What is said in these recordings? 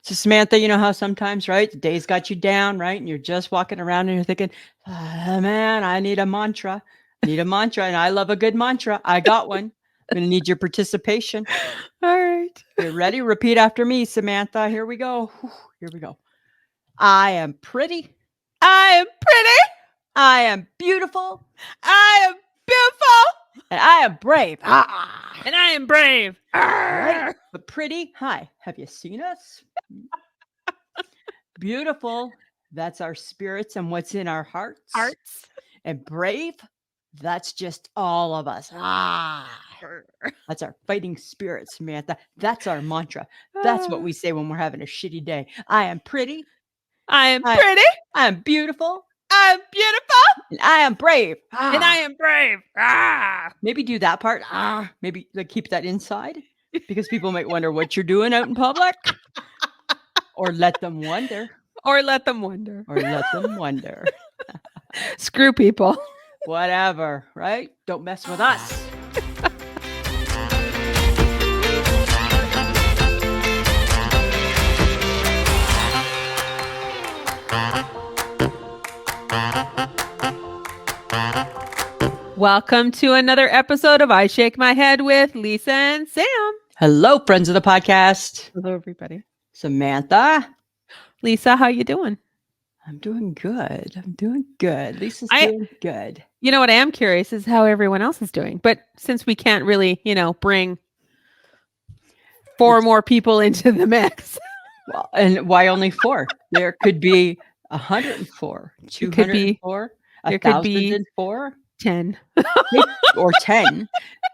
So Samantha, you know how sometimes, right, the day's got you down, right? And you're just walking around and you're thinking, man, I need a mantra. I need a mantra. And I love a good mantra. I got one. I'm going to need your participation. All right. You ready? Repeat after me, Samantha. Here we go. Here we go. I am pretty. I am pretty. I am beautiful. I am beautiful. And I am brave. And I am brave. Right? But pretty, hi. Have you seen us? Beautiful, that's our spirits and what's in our hearts. And brave, that's just all of us. That's our fighting spirit, Samantha. That's our mantra. That's what we say when we're having a shitty day. I am pretty. I am pretty. I am beautiful. I am beautiful. And I am brave. And I am brave. Maybe do that part. Maybe like keep that inside because people might wonder what you're doing out in public. Or let them wonder. Or let them wonder. Or let them wonder. Screw people. Whatever, right? Don't mess with us. Welcome to another episode of I Shake My Head with Lisa and Sam. Hello, friends of the podcast. Hello, everybody. Samantha. Lisa, how you doing? I'm doing good. Lisa's doing good. You know what I am curious is how everyone else is doing. But since we can't really, bring four more people into the mix. Well, and why only 4? There could be 104, 204, 1,004, 10 or 10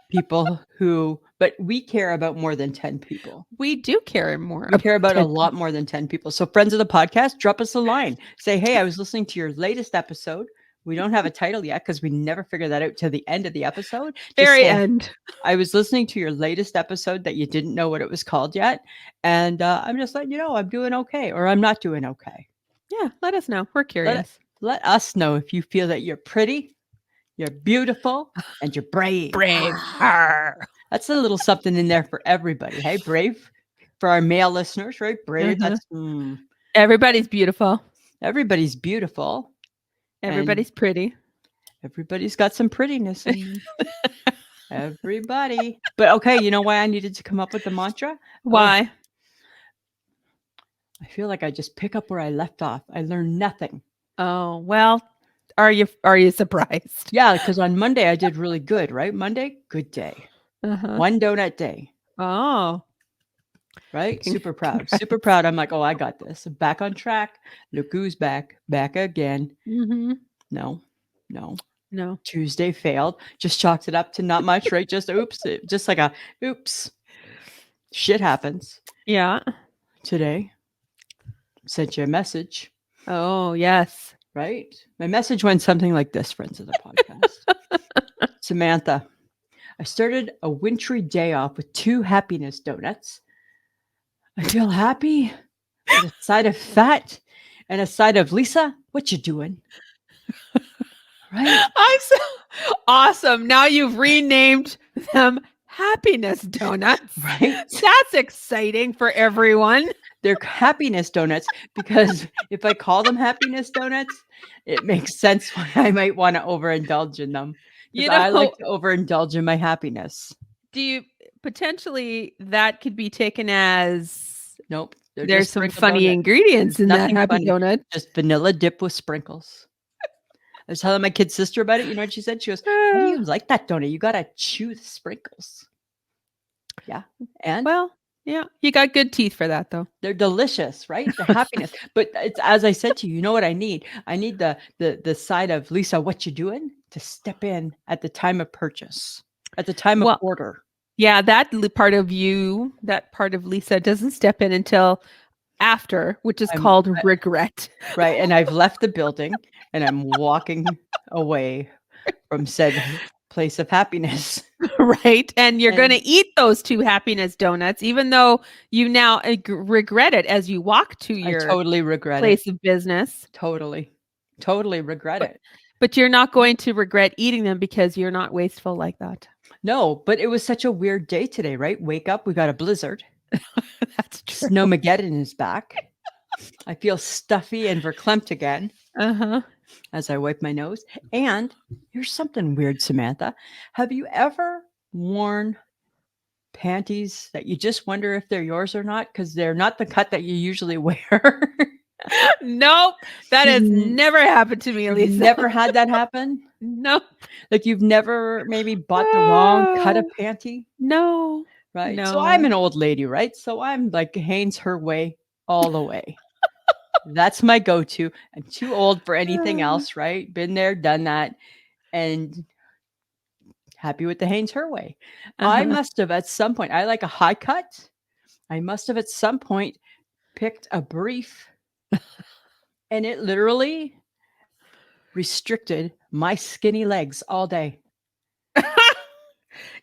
people who, but we care about more than 10 people. We do care more. We care about a lot more than 10 people. So friends of the podcast, drop us a line. Say, hey, I was listening to your latest episode. We don't have a title yet because we never figure that out till the end of the episode. Very end. I was listening to your latest episode that you didn't know what it was called yet. And I'm just letting you know I'm doing okay or I'm not doing okay. Yeah, let us know. We're curious. Let us know if you feel that you're pretty, you're beautiful, and you're brave. Brave. That's a little something in there for everybody. Hey, brave for our male listeners, right? Brave. That's everybody's beautiful. Everybody's beautiful. Everybody's pretty. Everybody's got some prettiness in everybody. But okay, you know why I needed to come up with the mantra? Why? I feel like I just pick up where I left off. I learned nothing. Oh, well, are you surprised? Yeah, because on Monday I did really good, right? Monday, good day. One donut day. Oh. Right? Super proud. Super proud. I'm like, oh, I got this. Back on track. Look who's back. Back again. Mm-hmm. No. Tuesday failed. Just chalked it up to not much, right? Just oops. Just like a oops. Shit happens. Yeah. Today. Sent you a message. Oh, yes. Right? My message went something like this, friends of the podcast. Samantha, I started a wintry day off with 2 happiness donuts. I feel happy with a side of fat and a side of Lisa. What you doing? Right? I'm so awesome. Now you've renamed them happiness donuts. Right? That's exciting for everyone. They're happiness donuts because if I call them happiness donuts, it makes sense why I might want to overindulge in them. I like to overindulge in my happiness. Do you potentially that could be taken as nope? There's some funny ingredients in that happy donut. Just vanilla dip with sprinkles. I was telling my kid sister about it. You know what she said? She goes, "How do you like that donut? You gotta chew the sprinkles." Yeah, and yeah, you got good teeth for that though. They're delicious, right? The happiness. But it's as I said to you, you know what I need? I need the side of Lisa, what you doing? To step in at the time of purchase, at the time of order. Yeah, that part of Lisa doesn't step in until after, which is called regret. Right. And I've left the building and I'm walking away from said place of happiness. Right. And you're going to eat those 2 happiness donuts, even though you now regret it as you walk to your place of business. Totally regret it. But you're not going to regret eating them because you're not wasteful like that. No, but it was such a weird day today, right? Wake up, we got a blizzard. That's true. Snowmageddon is back. I feel stuffy and verklempt again. As I wipe my nose. And here's something weird, Samantha. Have you ever worn panties that you just wonder if they're yours or not? Because they're not the cut that you usually wear. Nope. That has never happened to me, Elisa. Never had that happen? Nope. Like you've never maybe bought the wrong cut of panty? No. Right. No. So I'm an old lady, right? So I'm like Hanes her way all the way. That's my go-to. I'm too old for anything else, right? Been there, done that, and happy with the Hanes her way. I must have at some point, I like a high cut. I must have at some point picked a brief and it literally restricted my skinny legs all day.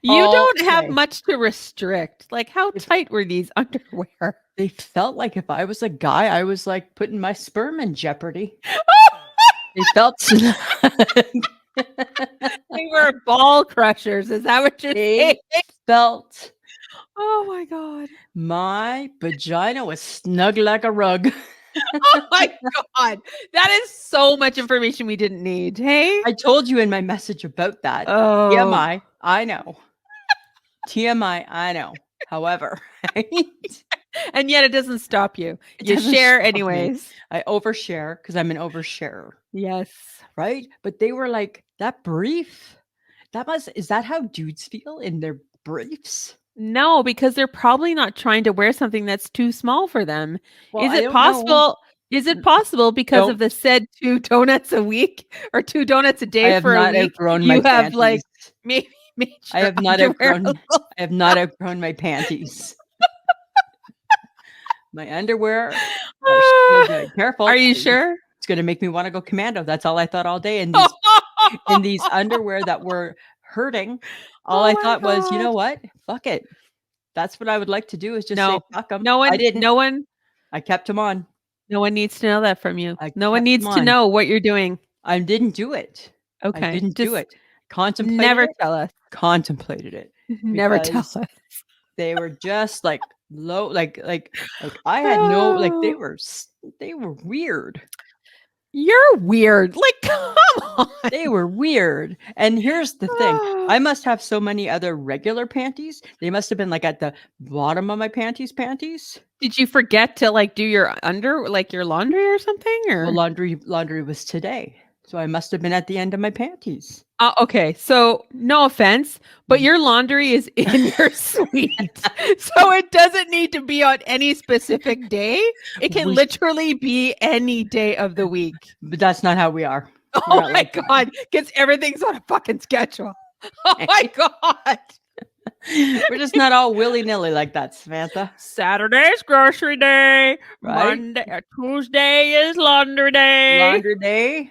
You don't have much to restrict. Like, how tight were these underwear? They felt like if I was a guy, I was like putting my sperm in jeopardy. They felt snug. They were ball crushers. Is that what you're saying? Felt. Oh my God. My vagina was snug like a rug. Oh my God. That is so much information we didn't need. Hey? I told you in my message about that. Oh. TMI, I know. TMI, I know. However, right? And yet it doesn't stop you. You share anyways. I overshare because I'm an oversharer. Yes. Right? But they were like, that brief, is that how dudes feel in their briefs? No, because they're probably not trying to wear something that's too small for them. Well, is it possible? Is it possible because of the said 2 donuts a week or 2 donuts a day for a week? You have like maybe I have not outgrown my panties. My underwear are still good. Careful. Are you sure? It's going to make me want to go commando. That's all I thought all day. And in these underwear that were hurting, all I thought was, you know what? Fuck it. That's what I would like to do is just say fuck them. I didn't. I kept them on. No one needs to know that from you. No one needs to know what you're doing. I didn't do it. Okay. I didn't do it. Contemplated never it. Tell us. Contemplated it. Never tell us. They were just like low, like I had no, like they were weird. You're weird. Like, come on. They were weird. And here's the thing. I must have so many other regular panties. They must have been like at the bottom of my panties. Did you forget to like do your your laundry or something? Or well, laundry was today. So I must have been at the end of my panties. Okay. So no offense, but your laundry is in your suite. So it doesn't need to be on any specific day. It can literally be any day of the week. But that's not how we are. Oh my God. Because everything's on a fucking schedule. Oh my God. We're just not all willy-nilly like that, Samantha. Saturday's grocery day. Right? Tuesday is laundry day. Laundry day.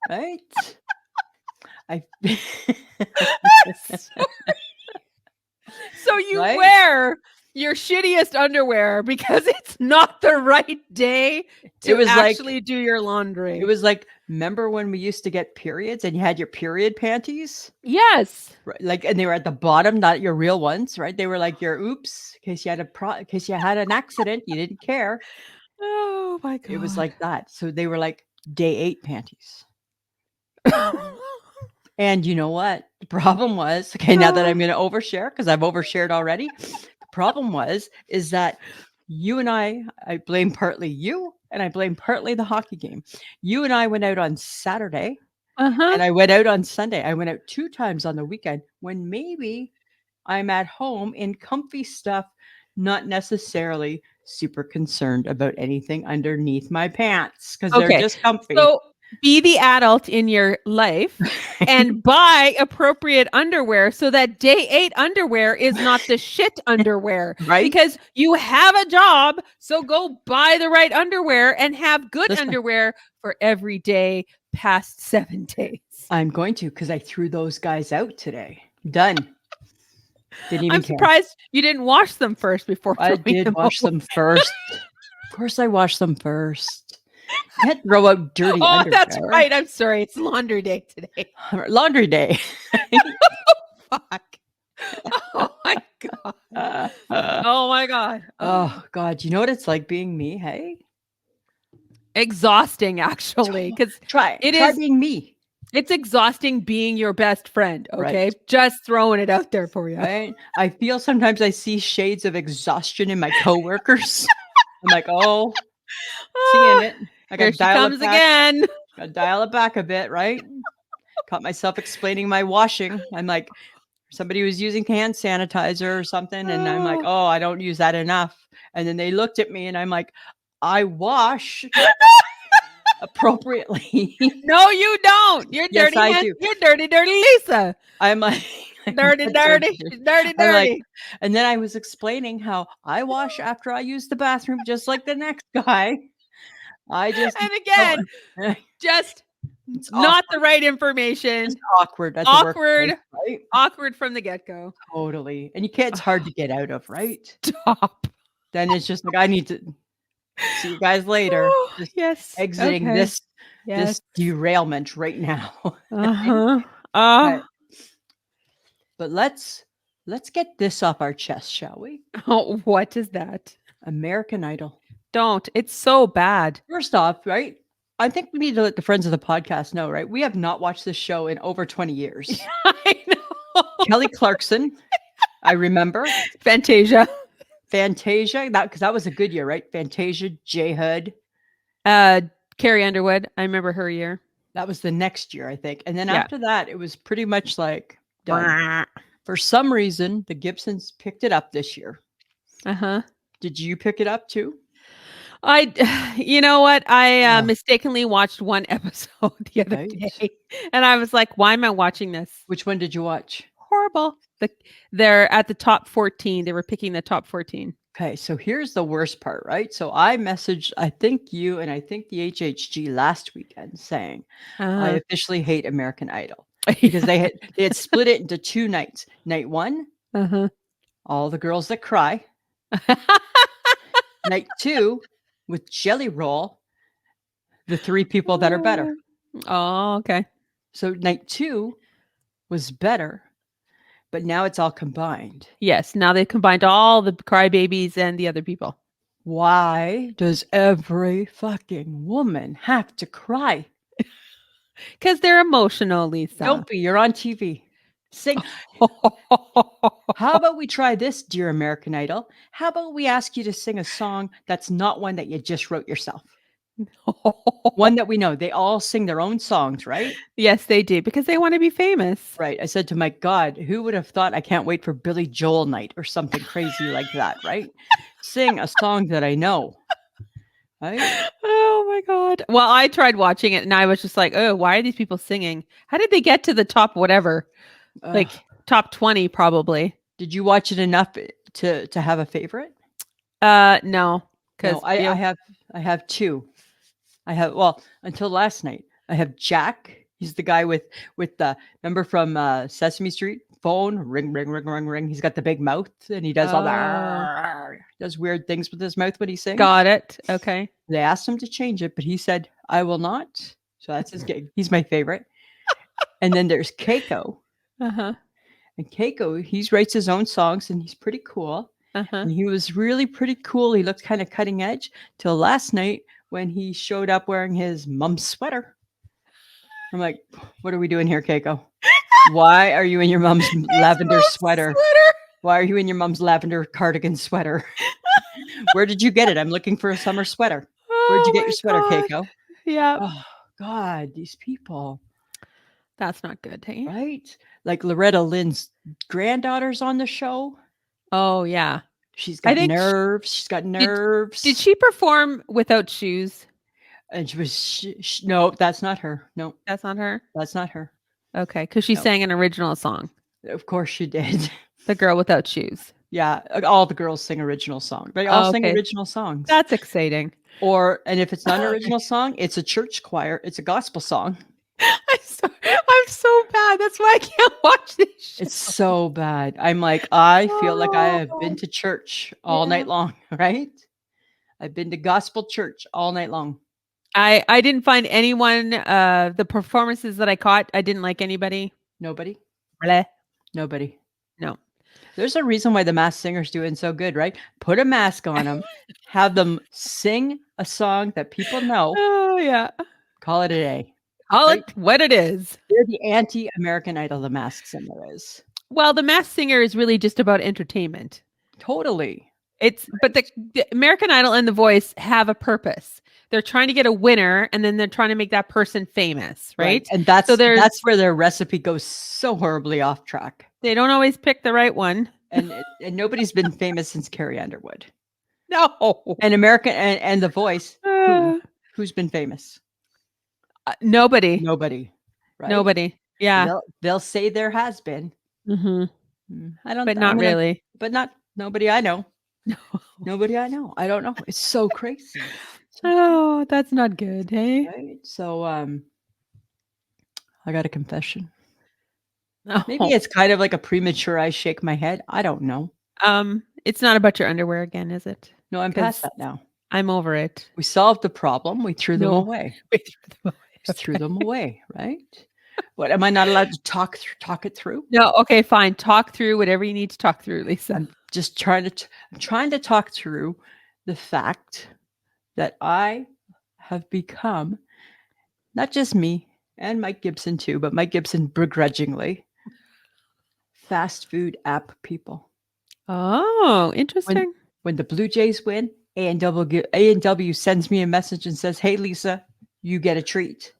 Right? So you wear your shittiest underwear because it's not the right day to actually do your laundry. It was like, remember when we used to get periods and you had your period panties? Yes. Right, like, and they were at the bottom, not your real ones, right? They were like your oops, in case you had an accident, you didn't care. Oh my God. It was like that. So they were like day 8 panties. And you know what? The problem was, now that I'm going to overshare, because I've overshared already. The problem is that you and I blame partly you and I blame partly the hockey game. You and I went out on Saturday and I went out on Sunday. I went out 2 times on the weekend when maybe I'm at home in comfy stuff, not necessarily super concerned about anything underneath my pants because they're just comfy. So be the adult in your life and buy appropriate underwear so that day 8 underwear is not the shit underwear. Right? Because you have a job, so go buy the right underwear and have good underwear for every day past 7 days. I'm going to because I threw those guys out today. Done. Didn't even I'm surprised you didn't wash them first before. I did wash them first. Of course I washed them first. You can't throw out dirty underwear. That's right. I'm sorry. It's laundry day today. Laundry day. Fuck. Oh my God. Oh my God. Oh God, you know what it's like being me? Hey, Exhausting, actually, because try it try is. being me, It's exhausting being your best friend. right? Okay, just throwing it out there for you. Right? I feel sometimes I see shades of exhaustion in my coworkers. I'm like, oh, seeing it. I got Here to she dial it comes back. again. Got to dial it back a bit, right? Caught myself explaining my washing. I'm like, somebody was using hand sanitizer or something, and I'm like, Oh. oh, I don't use that enough. And then they looked at me, and I'm like, I wash appropriately. No, you don't. You're Yes, dirty I hand. do. You're dirty, dirty Lisa. I'm like, I'm Dirty, not dirty, dirty, I'm like, dirty. and then I was explaining how I wash after I use the bathroom, just like the next guy. I just And again, don't. just It's not awkward. the right Just information. awkward at the workplace, Awkward, right? awkward from the get go. Totally. And it's hard to get out of, right? Stop. Then it's just like I need to see you guys later. Just Yes. exiting Okay. this Yes. derailment right now. Uh-huh. But, but let's get this off our chest, shall we? Oh, what is that? American Idol. Don't. It's so bad. First off, right? I think we need to let the friends of the podcast know, right? We have not watched this show in over 20 years. I know. Kelly Clarkson, I remember. Fantasia. Fantasia, because that was a good year, right? Fantasia, J Hood. Carrie Underwood. I remember her year. That was the next year, I think. And then Yeah. after that, it was pretty much like done. For some reason, the Gibsons picked it up this year. Uh-huh. Did you pick it up too? You know what? I Yeah. mistakenly watched one episode the other Right. day, and I was like, "Why am I watching this?" Which one did you watch? Horrible. They're at the top 14. They were picking the top 14. Okay, so here's the worst part, right? So I messaged, I think you and I think the HHG last weekend saying, I officially hate American Idol because they had split it into 2 nights. Night 1, all the girls that cry. Night 2, with Jelly Roll, the 3 people that are better. Oh, okay. So night 2 was better, but now it's all combined. Yes, now they combined all the crybabies and the other people. Why does every fucking woman have to cry? Because they're emotional, Lisa. Don't be. You're on TV. Sing. How about we try this, dear American Idol? How about we ask you to sing a song that's not one that you just wrote yourself? One that we know. They all sing their own songs, right? Yes, they do, because they want to be famous. Right. I said to my God, who would have thought I can't wait for Billy Joel night or something crazy like that, right? Sing a song that I know. Right? Oh my God. Well, I tried watching it and I was just like, oh, why are these people singing? How did they get to the top whatever? Like top 20 probably. Did you watch it enough to have a favorite? No. No, I have 2. I have, well, until last night. I have Jack. He's the guy with the, remember from Sesame Street? Phone, ring, ring, ring, ring, ring. He's got the big mouth and he does all that. Does weird things with his mouth when he sings. Got it. Okay. They asked him to change it, but he said, I will not. So that's his gig. He's my favorite. And then there's Keiko. Uh-huh. And Keiko, he writes his own songs and he's pretty cool. And he was really pretty cool. He looked kind of cutting edge till last night when he showed up wearing his mom's sweater. I'm like, what are we doing here, Keiko? Why are you in your mom's lavender sweater? Why are you in your mom's lavender cardigan sweater? Where did you get it? I'm looking for a summer sweater. Where'd you get your sweater, Keiko? Yeah. Oh, God, these people. That's not good, hey? Right? Like Loretta Lynn's granddaughter's on the show. Oh, yeah. She's got nerves. She's got nerves. Did she perform without shoes? And she was, no, that's not her. No. That's not her? That's not her. Okay, because she sang an original song. Of course she did. The Girl Without Shoes. Yeah, all the girls sing original songs. They all sing original songs. That's exciting. And if it's not an original song, it's a church choir. It's a gospel song. I'm so bad. That's why I can't watch this show. It's so bad. I'm like, I feel like I have been to church all night long, right? I've been to gospel church all night long. I didn't find anyone, the performances that I caught, I didn't like anybody. Nobody? Bleh. Nobody. No. There's a reason why the Masked Singer's doing so good, right? Put a mask on them, have them sing a song that people know, Oh yeah. call it a day. Call Right? it what it is. They're the anti-American Idol, the Masked Singer is. Well, the Masked Singer is really just about entertainment. Totally. But the American Idol and The Voice have a purpose. They're trying to get a winner, and then they're trying to make that person famous, right? And that's So that's where their recipe goes so horribly off track. they don't always pick the right one. And nobody's been famous since Carrie Underwood. No. And American and The Voice, who's been famous? Nobody. Nobody. Right? Nobody. Yeah. They'll say there has been. I don't. But not really. But not nobody I know. No. Nobody I know. I don't know. It's so crazy. Oh, that's not good, hey? Right? So I got a confession. No. Maybe it's kind of like a premature I shake my head. I don't know. It's not about your underwear again, is it? No, I'm past that now. I'm over it. We solved the problem. We threw them away. We threw them away. Just threw them away, right? What, am I not allowed to talk it through? No, okay, fine. Talk through whatever you need to talk through, Lisa. I'm just trying to talk through the fact that I have become, not just me and Mike Gibson too, but Mike Gibson begrudgingly, fast food app people. Oh, interesting. When the Blue Jays win, A&W sends me a message and says, "Hey Lisa, you get a treat."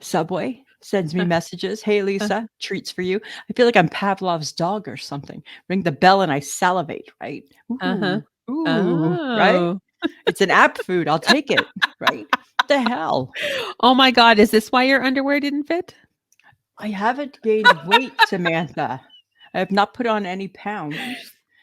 Subway sends me messages. "Hey Lisa, treats for you." I feel like I'm Pavlov's dog or something. Ring the bell and I salivate, right? Right? It's an app food. I'll take it, right? What the hell? Oh my God, is this why your underwear didn't fit? I haven't gained weight, Samantha. I have not put on any pounds.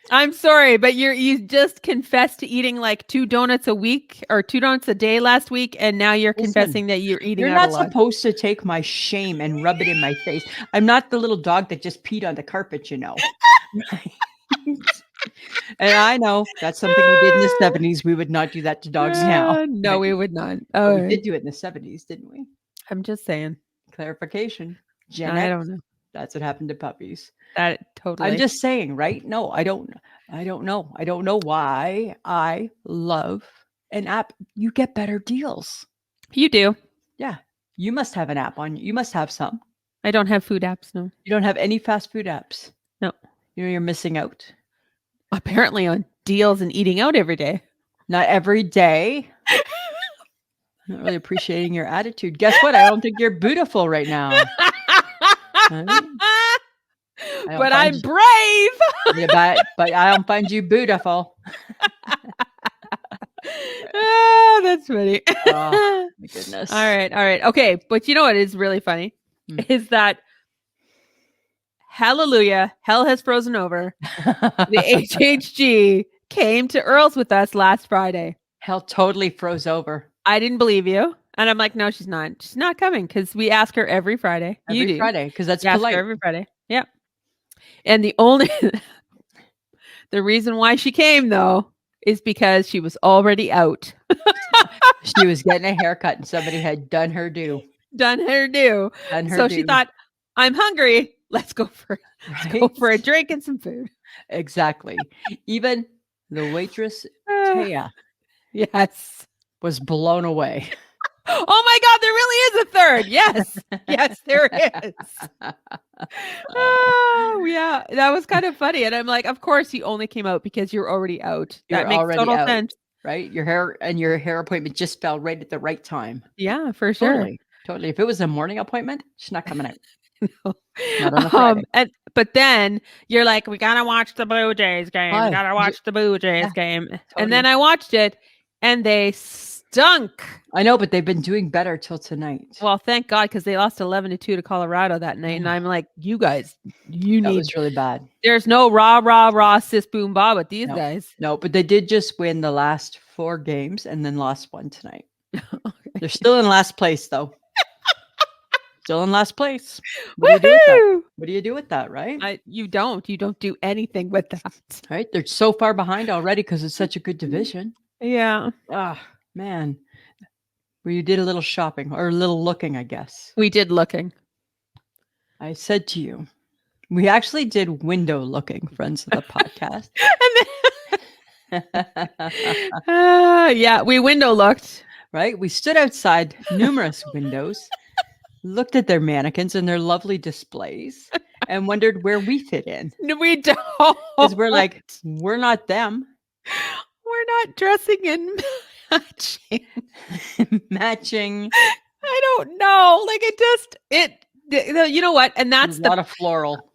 I'm sorry, but you just confessed to eating like 2 donuts a week or 2 donuts a day last week, and now you're confessing that you're eating. You're out not a lot. supposed to take my shame and rub it in my face. I'm not the little dog that just peed on the carpet, you know. And I know that's something we did in the 70s. We would not do that to dogs now. No, we would not. Oh, we did do it in the 70s, didn't we? I'm just saying. Clarification. Gen I X, don't know. that's what happened to puppies. That totally. I'm just saying, right? No, I don't know. I don't know why I love an app. You get better deals. You do. Yeah. You must have an app on. You must have some. I don't have food apps, no. You don't have any fast food apps? No. You know, you're missing out. Apparently on deals and eating out every day. Not every day. I'm not really appreciating your attitude. Guess what? I don't think you're beautiful right now. But I'm brave. Yeah, but I don't find you beautiful. Oh, that's funny. Oh, my goodness. All right. Okay, but you know what is really funny is that hallelujah, hell has frozen over. The HHG came to Earl's with us last Friday. Hell totally froze over. I didn't believe you. And I'm like, no, she's not. She's not coming because we ask her every Friday. Every Friday, because that's polite. polite. Ask her every Friday. Yeah. And the reason why she came though is because she was already out. She was getting a haircut and somebody had done her due. So she thought, I'm hungry. Let's go for a drink and some food. Exactly. Even the waitress, Taya, yes, was blown away. Oh my God, there really is a third. Yes. Yes, there is. Oh, yeah. That was kind of funny. And I'm like, of course you only came out because you're already out. That makes total sense. Right? Your hair appointment just fell right at the right time. Yeah, for sure. Totally. If it was a morning appointment, she's not coming out. No. Not on a Friday. But then you're like, we gotta watch the Blue Jays game. We gotta watch the Blue Jays game. Totally. And then I watched it and they stunk. I know, but they've been doing better till tonight. Well, thank God, because they lost 11-2 to Colorado that night. And I'm like, you guys, that was really bad. There's no rah, sis, boom, ba with these guys. No, but they did just win the last 4 games and then lost one tonight. Okay. They're still in last place, though. Still in last place. What do you do with that? What do you do with that, right? You don't do anything with that. Right? They're so far behind already because it's such a good division. Yeah. Ah, man. Well, you did a little shopping or a little looking, I guess. We did looking. I said to you, We actually did window looking, friends of the podcast. Yeah, we window looked. Right? We stood outside numerous windows, looked at their mannequins and their lovely displays, and wondered where we fit in. We don't. Because we're like, we're not them. We're not dressing in matching. Matching. I don't know. Like you know what? And that's a lot of floral.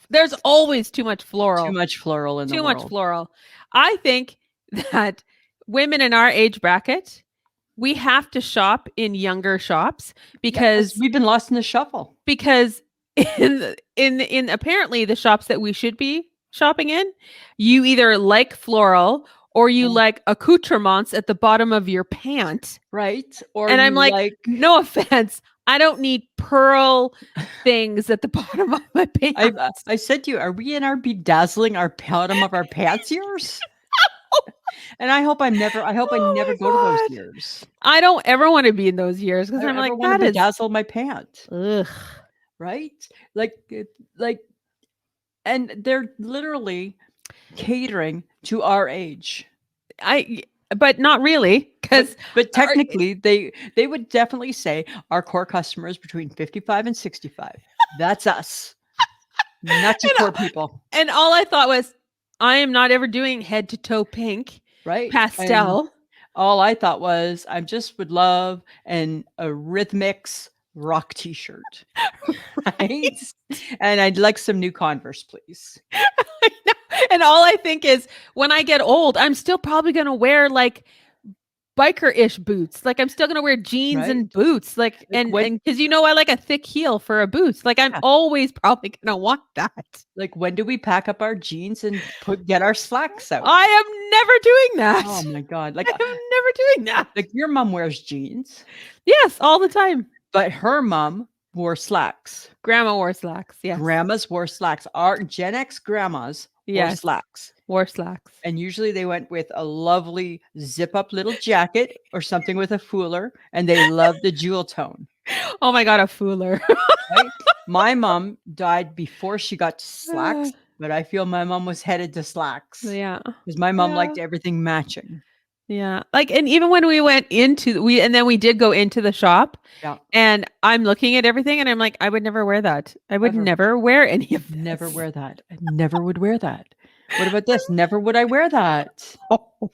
There's always too much floral. Too much floral in the Too world. much floral. I think that women in our age bracket, we have to shop in younger shops because we've been lost in the shuffle. Because in apparently the shops that we should be shopping in, you either like floral or you like accoutrements at the bottom of your pant. Right. Or and I'm like, no offense, I don't need pearl things at the bottom of my pants. I said to you, are we in our bedazzling our bottom of our pants years? And I hope I never go to those years. I don't ever want to be in those years because I'm like, that is bedazzle my pant. Ugh. Right? Like, and they're literally catering to our age. But not really, because but technically they would definitely say our core customers between 55 and 65. That's us. Not just poor people. And all I thought was, I am not ever doing head to toe pink, right? Pastel. And all I thought was, I just would love a Rhythmix rock t-shirt, right? And I'd like some new Converse, please. And all I think is, when I get old, I'm still probably going to wear like biker-ish boots. Like I'm still going to wear jeans and boots. Like and because I like a thick heel for a boot. Like I'm always probably going to want that. Like when do we pack up our jeans and get our slacks out? I am never doing that. Oh my God. Like I'm never doing that. Like your mom wears jeans. Yes, all the time. But her mom wore slacks. Grandma wore slacks. Yes. Grandmas wore slacks. Our Gen X grandmas wore slacks. Wore slacks. And usually they went with a lovely zip up little jacket or something with a foular. And they loved the jewel tone. Oh my God, a foular. Right? My mom died before she got to slacks, but I feel my mom was headed to slacks. Yeah. Because my mom liked everything matching. Yeah. Like, and even when we went and then we did go into the shop and I'm looking at everything and I'm like, I would never wear that. I would never wear any of this. Never wear that. I never would wear that. What about this? Never would I wear that. Oh.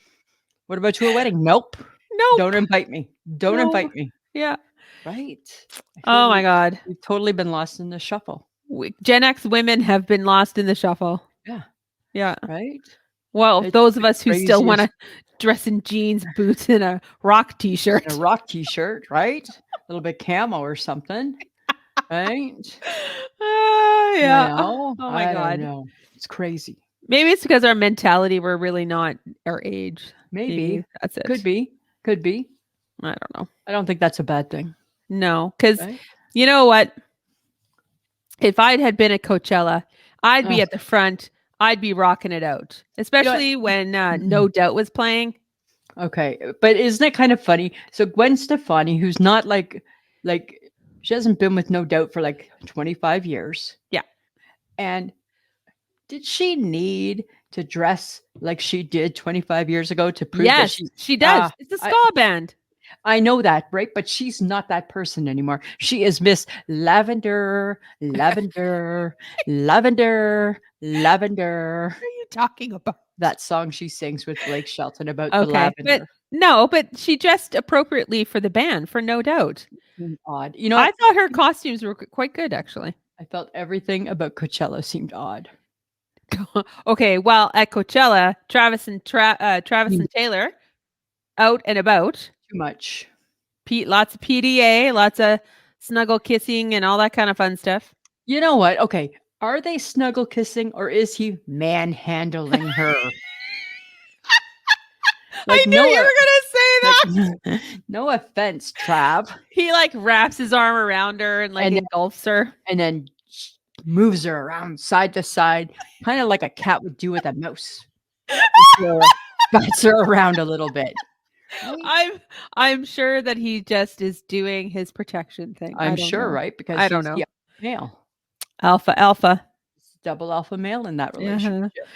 What about to a wedding? Nope. No. Don't invite me. Don't invite me. Yeah. Right. Oh my God. We've totally been lost in the shuffle. Gen X women have been lost in the shuffle. Yeah. Yeah. Right. Well, those of us who still want to dress in jeans, boots, and a rock t-shirt. A rock t-shirt, right? A little bit camo or something, right? Yeah. Oh my God. No, it's crazy. Maybe it's because our mentality, we're really not our age. Maybe that's it. Could be. I don't know. I don't think that's a bad thing. No, because you know what? If I had been at Coachella, I'd be at the front. I'd be rocking it out, especially when No Doubt was playing. Okay, but isn't it kind of funny? So Gwen Stefani, who's not like she hasn't been with No Doubt for like 25 years. Yeah. And did she need to dress like she did 25 years ago to prove that she does. It's a ska band. I know that, right? But she's not that person anymore. She is Miss Lavender, Lavender, Lavender, Lavender. What are you talking about? That song she sings with Blake Shelton about the lavender. But she dressed appropriately for the band, for No Doubt. Odd. I thought her costumes were quite good, actually. I felt everything about Coachella seemed odd. Okay, well, at Coachella, Travis and Taylor out and about. Too much. Lots of PDA, lots of snuggle kissing and all that kind of fun stuff. You know what? Okay. Are they snuggle kissing or is he manhandling her? I knew you were going to say that. No offense, Trav. He wraps his arm around her and engulfs her. And then moves her around side to side, kind of like a cat would do with a mouse. Bats her around a little bit. I'm sure that he just is doing his protection thing. I'm sure, right? Because I don't know. Male. Alpha. It's double alpha male in that Uh-huh. relationship.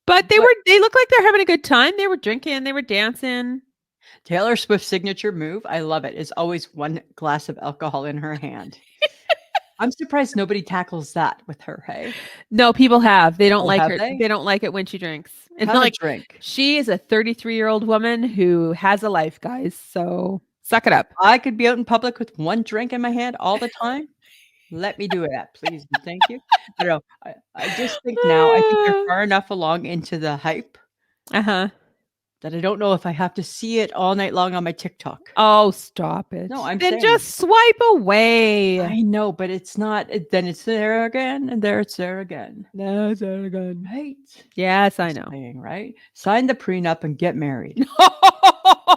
But they But- look like they're having a good time. They were drinking, they were dancing. Taylor Swift's signature move, I love it, is always one glass of alcohol in her hand. I'm surprised nobody tackles that with her, hey? No, people have. They don't Oh, like have her. they? They don't like it when she drinks. And Have a like drink. she is a 33-year-old woman who has a life, guys. So suck it up. I could be out in public with one drink in my hand all the time. Let me do that, please and thank you. I don't know. I just think now, I think they're far enough along into the hype Uh-huh. that I don't know if I have to see it all night long on my TikTok. Oh, stop it. No, I'm then saying. just swipe away. I know, but it's not. Then it's there again, and there it's there again. No, it's there again. Right? Yes, I know. Saying, right? Sign the prenup and get married.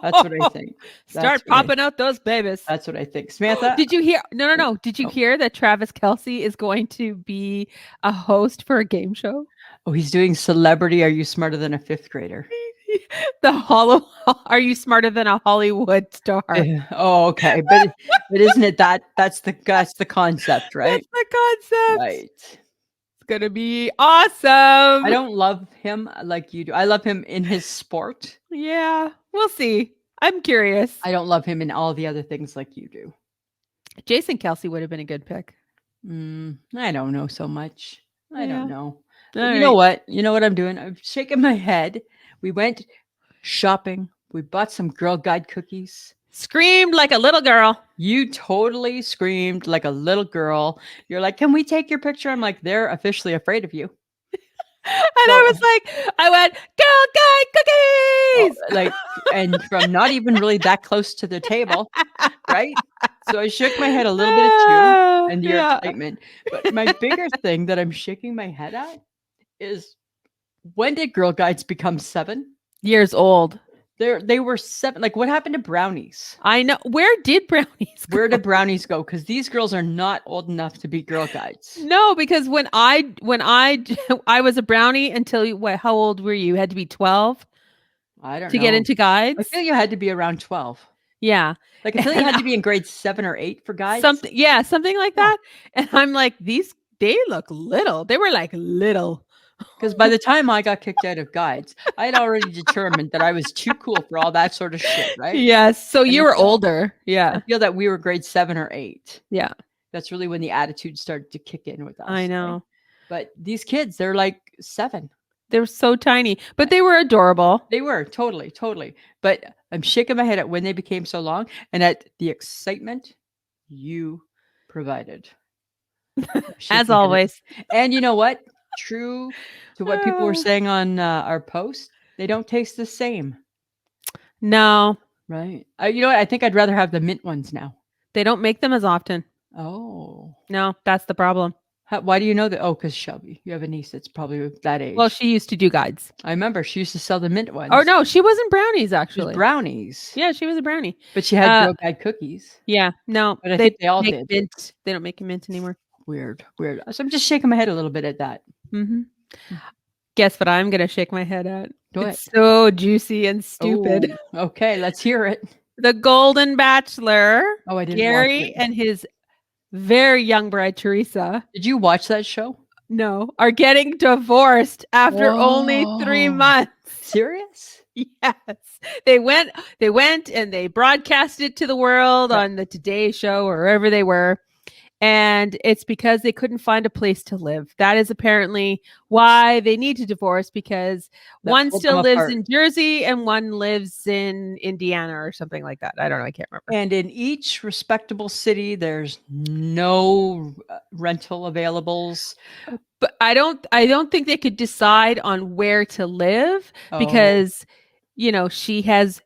That's what I think. Start popping out those babies. That's what I think. Samantha? Did you hear? No. Did you hear that Travis Kelce is going to be a host for a game show? Oh, he's doing Celebrity Are You Smarter Than a Fifth Grader? Are you smarter than a Hollywood star? Oh, okay. But isn't it that's the concept, right? That's the concept. Right. It's gonna be awesome. I don't love him like you do. I love him in his sport. Yeah, we'll see. I'm curious. I don't love him in all the other things like you do. Jason Kelce would have been a good pick. I don't know so much. I don't know. All You know what? You know what I'm doing? I'm shaking my head. We went shopping. We bought some Girl Guide cookies. Screamed like a little girl. You totally screamed like a little girl. You're like, can we take your picture? I'm like, they're officially afraid of you. And I was like, I went, Girl Guide cookies! Like, and from not even really that close to the table, right? So I shook my head a little bit at you and your excitement. But my bigger thing that I'm shaking my head at is, when did Girl Guides become 7 years old? They were 7. Like, what happened to brownies? I know. Where did brownies go? Where did brownies go? Because these girls are not old enough to be Girl Guides. No, because when I was a brownie until how old were you? You had to be 12. I don't know. To get into guides. I feel you had to be around 12. Yeah. Like, I feel you had to be in grade 7 or 8 for guides. Something like that. And I'm like, they look little. They were like little. Because by the time I got kicked out of guides, I had already determined that I was too cool for all that sort of shit, right? Yes. So you were older. Yeah. I feel that we were grade 7 or 8. Yeah. That's really when the attitude started to kick in with us. I know. Right? But these kids, they're like 7. They were so tiny, but they were adorable. They were totally. But I'm shaking my head at when they became so long and at the excitement you provided. As always. And you know what? True to what people were saying on our post, they don't taste the same. No. Right. You know what? I think I'd rather have the mint ones now. They don't make them as often. Oh. No, that's the problem. Why do you know that? Oh, because Shelby, you have a niece that's probably that age. Well, she used to do guides. I remember she used to sell the mint ones. Oh, no, she wasn't brownies, actually. Brownies. Yeah, she was a brownie. But she had Girl Guide cookies. Yeah, no. But I think they all did. Mint. They don't make mint anymore. Weird. So I'm just shaking my head a little bit at that. Mm-hmm. Guess what I'm going to shake my head at? What? It's so juicy and stupid. Oh, okay, let's hear it. The Golden Bachelor. Oh, I didn't Gary watch it. and his very young bride, Teresa. Did you watch that show? No, are getting divorced after only 3 months. Serious? Yes. They went and they broadcast it to the world on the Today Show or wherever they were. And it's because they couldn't find a place to live. That is apparently why they need to divorce, because one still lives in Jersey and one lives in Indiana or something like that. I don't know. I can't remember. And in each respectable city, there's no rental availables. But I don't think they could decide on where to live because, she has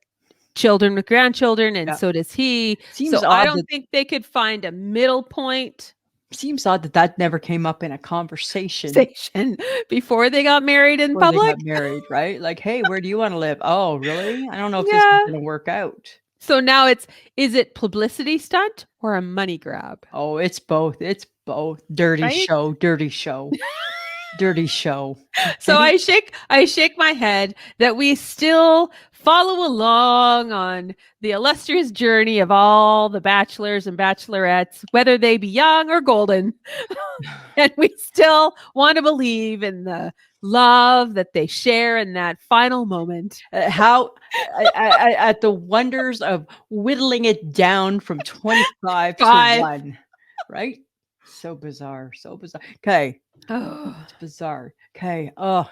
children with grandchildren, and so does he. Seems so I don't think they could find a middle point. Seems odd that never came up in a conversation before they got married in public. They got married, right? Like, hey, where do you want to live? Oh, really? I don't know if this is going to work out. So now is it publicity stunt or a money grab? Oh, it's both. It's both. Dirty show. Dirty show. So I shake my head that we still follow along on the illustrious journey of all the bachelors and bachelorettes, whether they be young or golden. And we still want to believe in the love that they share in that final moment. How at the wonders of whittling it down from 25 to 1, right? So bizarre. Okay. Oh. It's bizarre. Okay. Oh,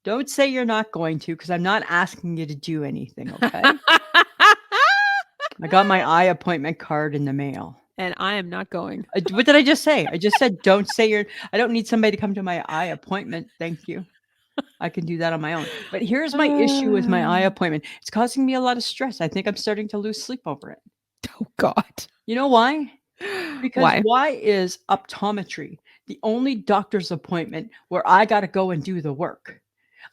don't say you're not going to, because I'm not asking you to do anything. Okay. I got my eye appointment card in the mail. And I am not going. What did I just say? I just said, don't say I don't need somebody to come to my eye appointment. Thank you. I can do that on my own. But here's my issue with my eye appointment. It's causing me a lot of stress. I think I'm starting to lose sleep over it. Oh, God. You know why? Because why is optometry the only doctor's appointment where I got to go and do the work?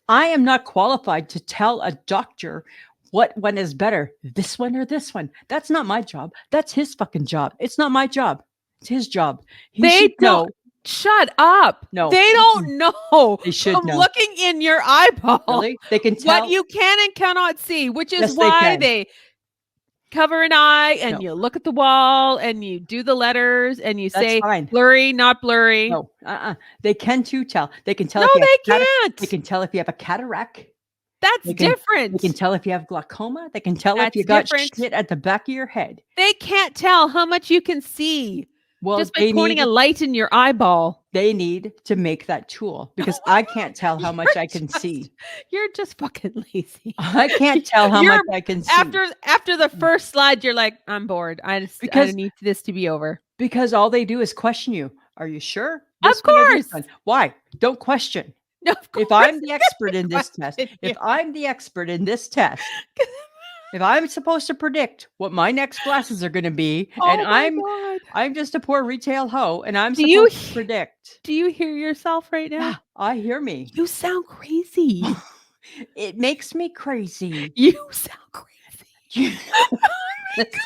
I am not qualified to tell a doctor what one is better, this one or this one. That's not my job. That's his fucking job. It's not my job. It's his job. They don't. Shut up. No. They don't know. They should from know. looking in your eyeball. Really? They can tell what you can and cannot see, which is Yes, why they cover an eye and No. you look at the wall and you do the letters and you That's say fine. blurry, not blurry. No, They can too tell. They can tell. No, if you have they can't. They can tell if you have a cataract. That's different. They can tell if you have glaucoma. They can tell That's if you got different. shit at the back of your head. They can't tell how much you can see Well, just by pointing a light in your eyeball. They need to make that tool, because I can't tell how much I can see. You're just fucking lazy. I can't tell how much I can see. After the first slide, you're like, I'm bored. I need this to be over. Because all they do is question you. Are you sure? Of course. Why? Don't question. No, if I'm the expert in this test, if I'm supposed to predict what my next glasses are going to be, and I'm just a poor retail hoe, and I'm supposed to predict. Do you hear yourself right now? I hear me. You sound crazy. It makes me crazy. You sound crazy. Listen,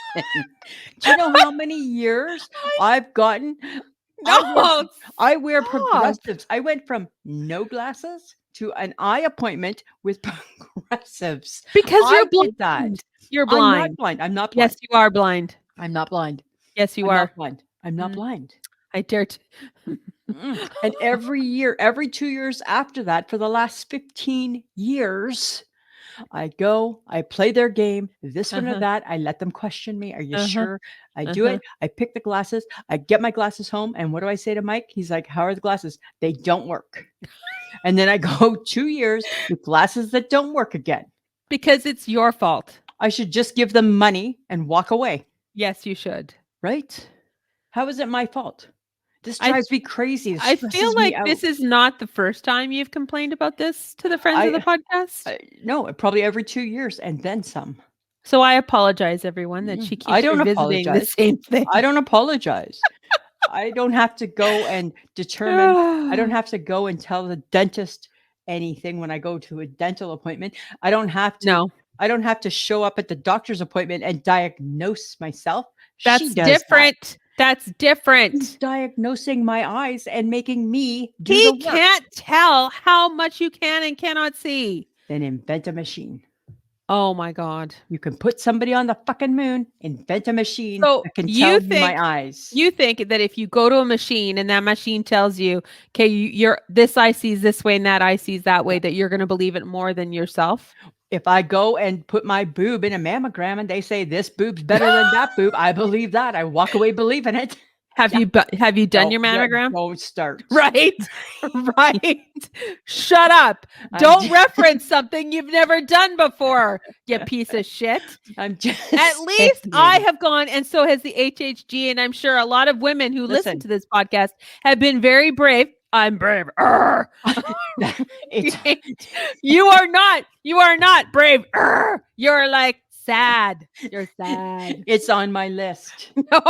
do you know how many years I've gotten? No, I wear progressives. I went from no glasses to an eye appointment with progressives. Because you're blind. You're blind. I'm not blind. I'm not blind. Yes, you are blind. I'm not blind. Yes, you are. Not blind. I'm not blind. I dare to. And every year, every 2 years after that, for the last 15 years, I go, I play their game, this one or that. I let them question me. Are you sure? I do it. I pick the glasses. I get my glasses home. And what do I say to Mike? He's like, how are the glasses? They don't work. And then I go 2 years with glasses that don't work again. Because it's your fault. I should just give them money and walk away. Yes, you should. Right? How is it my fault? This drives me crazy. I feel like this is not the first time you've complained about this to the friends of the podcast. No, probably every 2 years and then some. So I apologize, everyone, that she keeps revisiting the same thing. I don't apologize. I don't have to go and determine. I don't have to go and tell the dentist anything when I go to a dental appointment. I don't have to. No. I don't have to show up at the doctor's appointment and diagnose myself. That's different. That's different. He's diagnosing my eyes and making me do the the work. He can't tell how much you can and cannot see. Then invent a machine. Oh my God. You can put somebody on the fucking moon, invent a machine that can tell me my eyes. You think that if you go to a machine and that machine tells you, okay, this eye sees this way and that eye sees that way, that you're going to believe it more than yourself? If I go and put my boob in a mammogram and they say this boob's better than that boob, I believe that. I walk away believing it. Have you done your mammogram? Don't start. Right. Right. Shut up. Don't reference something you've never done before, you piece of shit. I'm just At least I have gone, and so has the HHG, and I'm sure a lot of women who listen to this podcast have been very brave. I'm brave. You are not brave. You're like sad. You're sad. It's on my list. No,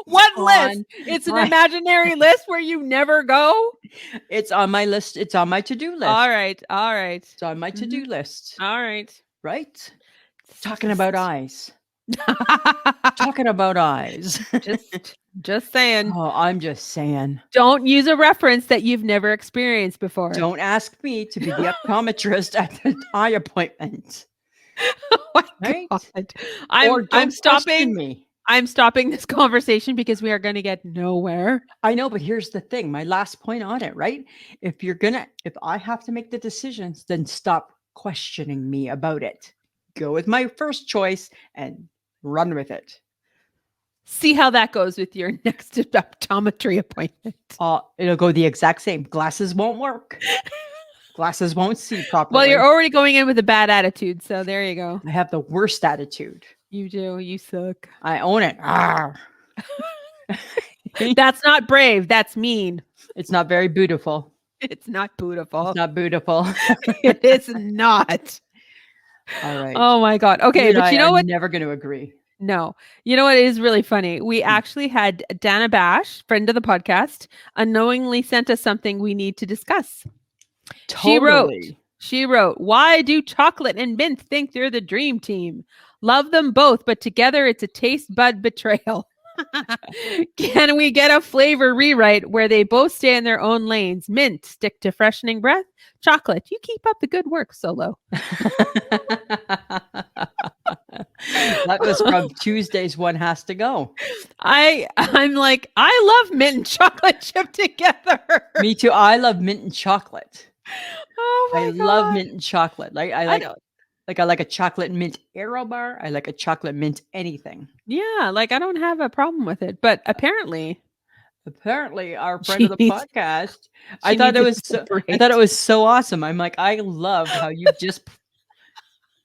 what list? It's an imaginary list where you never go? It's on my list. It's on my to-do list. All right. It's on my to-do list. All right. Right? Talking about eyes. Talking about eyes. Just saying. Oh, I'm just saying. Don't use a reference that you've never experienced before. Don't ask me to be the optometrist at the eye appointment. Oh my Right? God. Or I'm don't question stopping. me. I'm stopping this conversation because we are going to get nowhere. I know, but here's the thing, my last point on it, right? If I have to make the decisions, then stop questioning me about it. Go with my first choice and run with it. See how that goes with your next optometry appointment. It'll go the exact same. Glasses won't work. Glasses won't see properly. Well, you're already going in with a bad attitude, so there you go. I have the worst attitude. You do. You suck. I own it. Arr. That's not brave. That's mean. It's not very beautiful. It's not beautiful. It's not beautiful. It is not. All right. Oh my God. Okay, but you know what? Never going to agree. No. You know what is really funny? We actually had Dana Bash, friend of the podcast, unknowingly sent us something we need to discuss. Totally. She wrote, why do chocolate and mint think they're the dream team? Love them both, but together it's a taste bud betrayal. Can we get a flavor rewrite where they both stay in their own lanes? Mint, stick to freshening breath. Chocolate, you keep up the good work, Solo. That was from Tuesday's One Has to Go. I'm like, I love mint and chocolate chip together. Me too. I love mint and chocolate. Oh my God. love mint and chocolate. Like I like a chocolate mint Aero bar. I like a chocolate mint anything. Yeah, like I don't have a problem with it, but apparently our friend of the podcast, I thought it was so awesome. I'm like, I love how you've just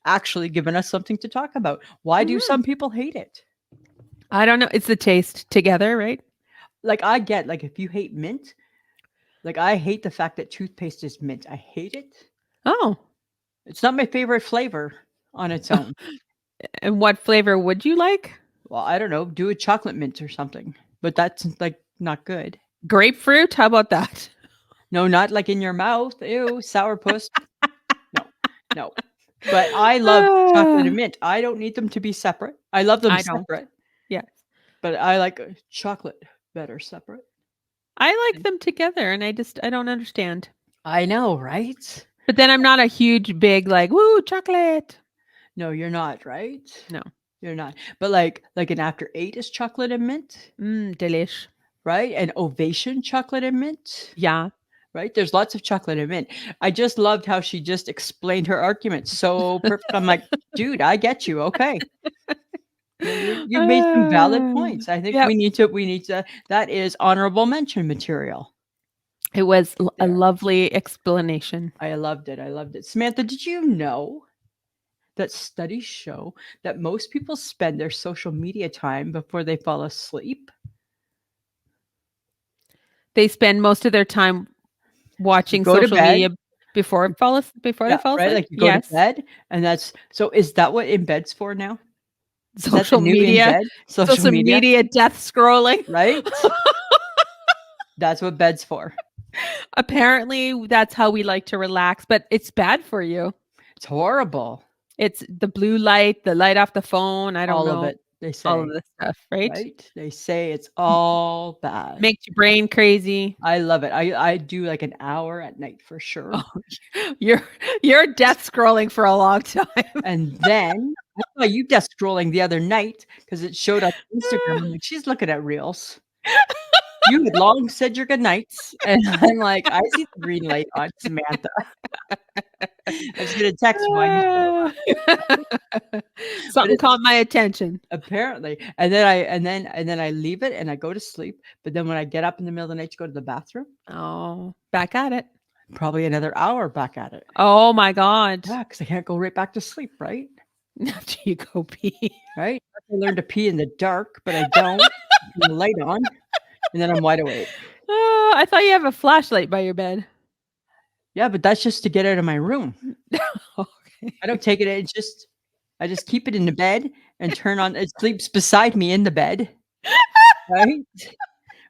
actually given us something to talk about. Why do some people hate it? I don't know. It's the taste together, right? Like I get, like if you hate mint, like I hate the fact that toothpaste is mint. I hate it. Oh. It's not my favorite flavor on its own. And what flavor would you like? Well, I don't know. Do a chocolate mint or something. But that's like not good. Grapefruit? How about that? No, not like in your mouth. Ew, sourpuss. No. But I love chocolate and mint. I don't need them to be separate. I love them separate. Yes. But I like chocolate better separate. I like them together and I don't understand. I know, right? But then I'm not a huge, big, like, woo, chocolate. No, you're not, right? No. You're not. But like an after 8 is chocolate and mint. Delish. Right? And ovation chocolate and mint. Yeah. Right? There's lots of chocolate and mint. I just loved how she just explained her argument so perfect. I'm like, dude, I get you. Okay. You made some valid points. I think we need to, that is honorable mention material. It was a lovely explanation. I loved it. Samantha, did you know that studies show that most people spend their social media time before they fall asleep? They spend most of their time watching social media before they fall asleep. Right? Like you go to bed, and is that what in bed's for now? Social media, social media death scrolling, right? That's what bed's for. Apparently, that's how we like to relax, but it's bad for you. It's horrible. It's the blue light, the light off the phone. I don't know. All of it. They say all of this stuff, right? Right? They say it's all bad. Makes your brain crazy. I love it. I do like an hour at night for sure. Oh, you're death scrolling for a long time. And then I saw you death scrolling the other night because it showed up on Instagram. I'm like, she's looking at reels. You had long said your good nights, and I'm like, I see the green light on Samantha. I was gonna text one. Something caught my attention. Apparently, and then I leave it and I go to sleep. But then when I get up in the middle of the night to go to the bathroom, back at it. Probably another hour back at it. Oh my God! Yeah, because I can't go right back to sleep, right? After you go pee, right? I learned to pee in the dark, but I don't. Turn the light on. And then I'm wide awake. Oh, I thought you have a flashlight by your bed. Yeah, but that's just to get out of my room. Okay. I don't take it. I just keep it in the bed and turn on. It sleeps beside me in the bed. Right?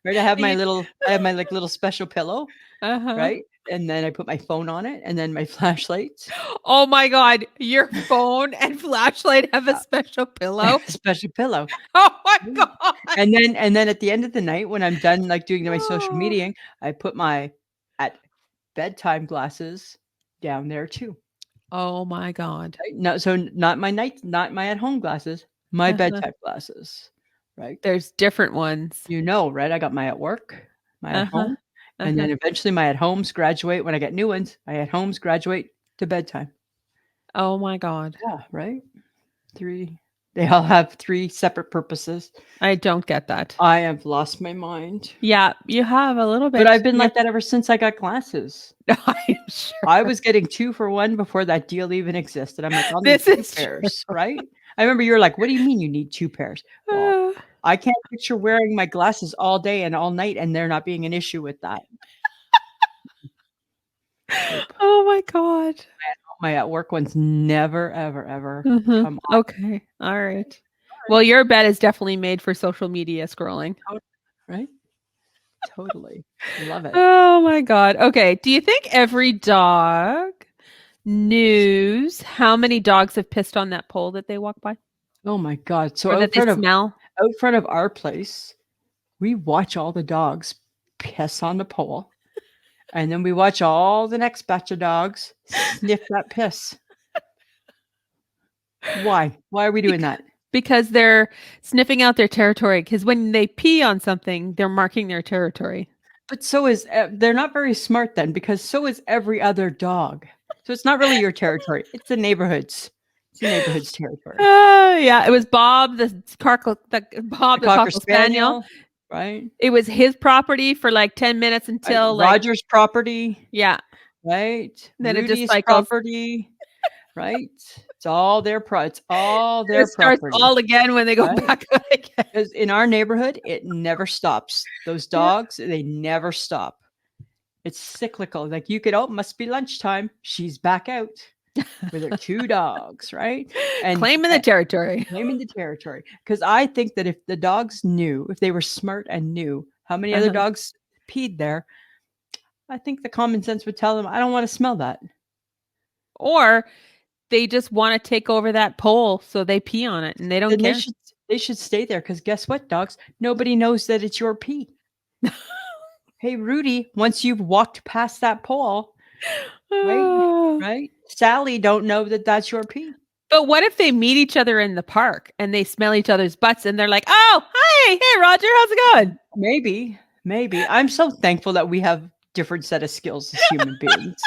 Right. I have my little special pillow. Right. And then I put my phone on it and then my flashlight. Oh my God. Your phone and flashlight have a special pillow? Special pillow. Oh my God. And then at the end of the night, when I'm done like doing my social media, I put my at bedtime glasses down there too. Oh my God. Right? No, so not my not my at-home glasses, my Uh-huh. bedtime glasses, right? There's different ones. You know, right? I got my at work, my at Uh-huh. home, and Uh-huh. then eventually my at homes graduate when I get new ones. My at homes graduate to bedtime. Oh my God. Yeah, right? 3 they all have 3 separate purposes. I don't get that. I have lost my mind. Yeah, you have a little But bit. I've been like that ever since I got glasses. I'm sure. I was getting 2 for 1 before that deal even existed. I'm like, "I'll need This 2 is true. pairs," right? I remember you were like, "What do you mean you need 2 pairs?" Well, Uh, I can't picture wearing my glasses all day and all night and there not being an issue with that. Nope. oh my God. My at work ones never, ever, ever Mhm. come Okay. All off. right. Well, your bed is definitely made for social media scrolling. Right? Totally. Love it. Oh my God. Okay. Do you think every dog knows how many dogs have pissed on that pole that they walk by Oh my god. So or that they smell? out front of our place, we watch all the dogs piss on the pole, and then we watch all the next batch of dogs sniff that piss. Why? Why are we doing that? Because they're sniffing out their territory. Because when they pee on something, they're marking their territory. But so is they're not very smart then because so is every other dog. So it's not really your territory. It's the neighborhood's. It's the neighborhood's territory. Yeah, it was Bob Bob the Cocker Cocker Spaniel. right? It was his property for like 10 minutes until like Roger's property, yeah. right? Then it just Rudy's cycles. property, right? It's all their it's all It their starts property. all again when they go Right? back out again. Because in our neighborhood, it never stops. Those Yeah. dogs, they never stop. It's cyclical. Like you could, oh, must be lunchtime. She's back out with her 2 dogs, right? And Claiming the territory. claiming the territory. Because I think that if the dogs knew, if they were smart and knew how many other Uh-huh. dogs peed there, I think the common sense would tell them, I don't want to smell that. Or they just want to take over that pole, so they pee on it and they don't Then care. they should stay there because guess what, dogs? Nobody knows that it's your pee. Hey, Rudy, once you've walked past that pole, right? Sally don't know that that's your pee. But what if they meet each other in the park and they smell each other's butts and they're like, "Oh, hey, Roger, how's it going?" Maybe. I'm so thankful that we have different set of skills as human beings,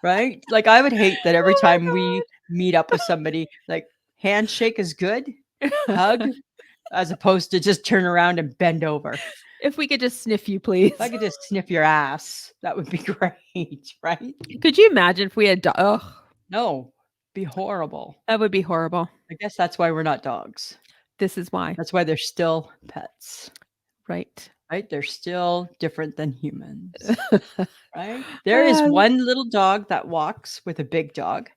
right? Like I would hate that every time we meet up with somebody, like handshake is good, hug, as opposed to just turn around and bend over. If we could just sniff you, please. If I could just sniff your ass, that would be great, right? Could you imagine if we had oh, No, be horrible. that would be horrible. I guess that's why we're not dogs. This is why. That's why they're still pets, Right. right? They're still different than humans, right? There is one little dog that walks with a big dog.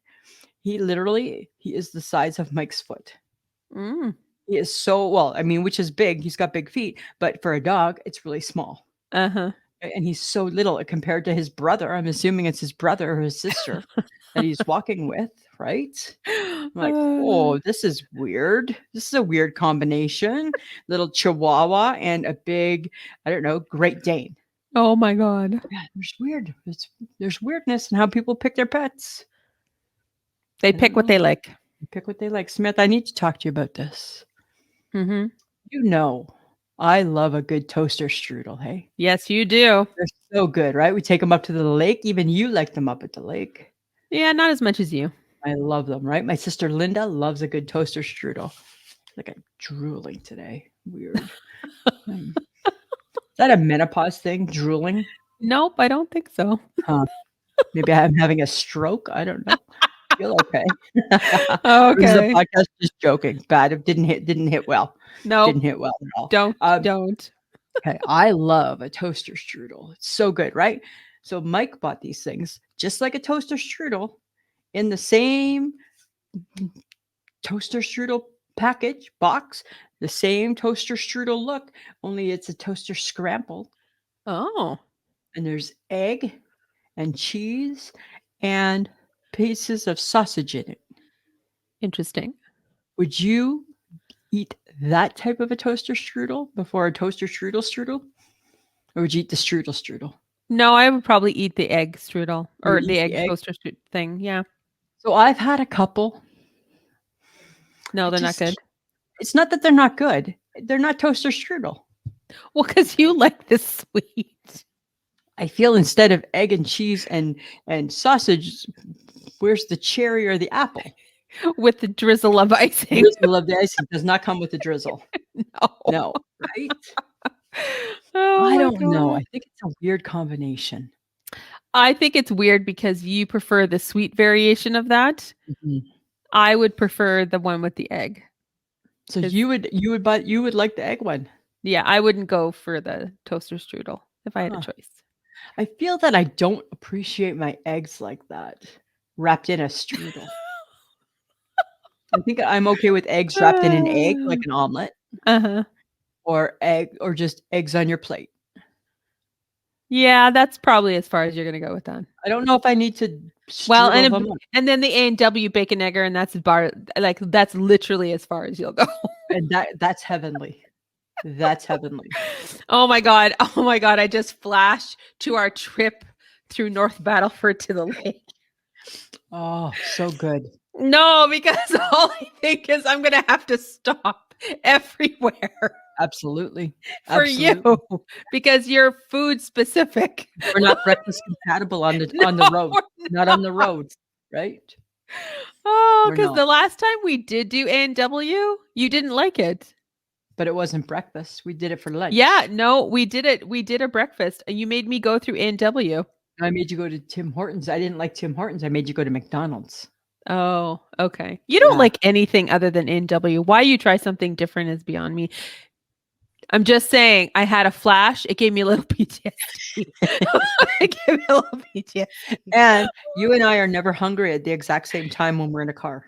He is the size of Mike's foot. Mm. He is so well, I mean, which is big. He's got big feet, but for a dog, it's really small. Uh-huh. And he's so little compared to his brother. I'm assuming it's his brother or his sister that he's walking with, right? I'm like, oh, this is weird. This is a weird combination. Little Chihuahua and a big, I don't know, Great Dane. Oh my God. Yeah, there's weirdness in how people pick their pets. They pick what they like. They pick what they like. Smith, I need to talk to you about this. Mm-hmm. You know, I love a good toaster strudel, hey? Yes, you do. They're so good, right? We take them up to the lake. Even you like them up at the lake. Yeah, not as much as you. I love them, right? My sister Linda loves a good toaster strudel. Like I'm drooling today. Weird. Is that a menopause thing? Drooling? Nope, I don't think so. Huh. Maybe I'm having a stroke. I don't know. Feel okay. Okay. This is a podcast, just joking. Bad. It didn't hit well. No, Didn't hit well at all. don't. Okay, I love a toaster strudel. It's so good, right? So Mike bought these things just like a toaster strudel in the same toaster strudel package box, the same toaster strudel look, only it's a toaster scramble. Oh, And there's egg and cheese and pieces of sausage in it. interesting. Would you eat that type of a toaster strudel before a toaster strudel? Or would you eat the strudel? No, I would probably eat the egg strudel or You the eat egg the egg? toaster thing. Yeah. So I've had a couple. No, they're not good. It's not that they're not good. They're not toaster strudel. Well, because you like the sweet. I feel instead of egg and cheese and sausage, where's the cherry or the apple? With the drizzle of icing. Drizzle of the icing does not come with the drizzle. No, right? Oh, I my don't know. God. I think it's a weird combination. I think it's weird because you prefer the sweet variation of that. Mhm. I would prefer the one with the egg. So 'Cause- you would like the egg one. Yeah, I wouldn't go for the toaster strudel if I had a Huh. choice. I feel that I don't appreciate my eggs like that, wrapped in a strudel. I think I'm okay with eggs wrapped in an egg, like an omelet, Uh-huh. or just eggs on your plate. Yeah, that's probably as far as you're gonna go with that. I don't know if I need to Well, strudel them up. and then the A&W bacon egger, and that's that's literally as far as you'll go. And that's heavenly. That's heavenly. Oh my God. Oh my God. I just flashed to our trip through North Battleford to the lake. Oh, so good. No, because all I think is I'm gonna have to stop everywhere Absolutely. for Absolutely. you because you're food specific. We're not breakfast compatible on the road. we're Not on the roads, right? Oh, We're because not. the last time we did do A&W, you didn't like it. But it wasn't breakfast. We did it for lunch. Yeah, no, we did it. We did a breakfast, and you made me go through A&W. I made you go to Tim Hortons. I didn't like Tim Hortons. I made you go to McDonald's. Oh, okay. You don't Yeah. like anything other than A&W. Why you try something different is beyond me. I'm just saying, I had a flash. It gave me a little PTSD. It gave me a little PTSD. And you and I are never hungry at the exact same time when we're in a car.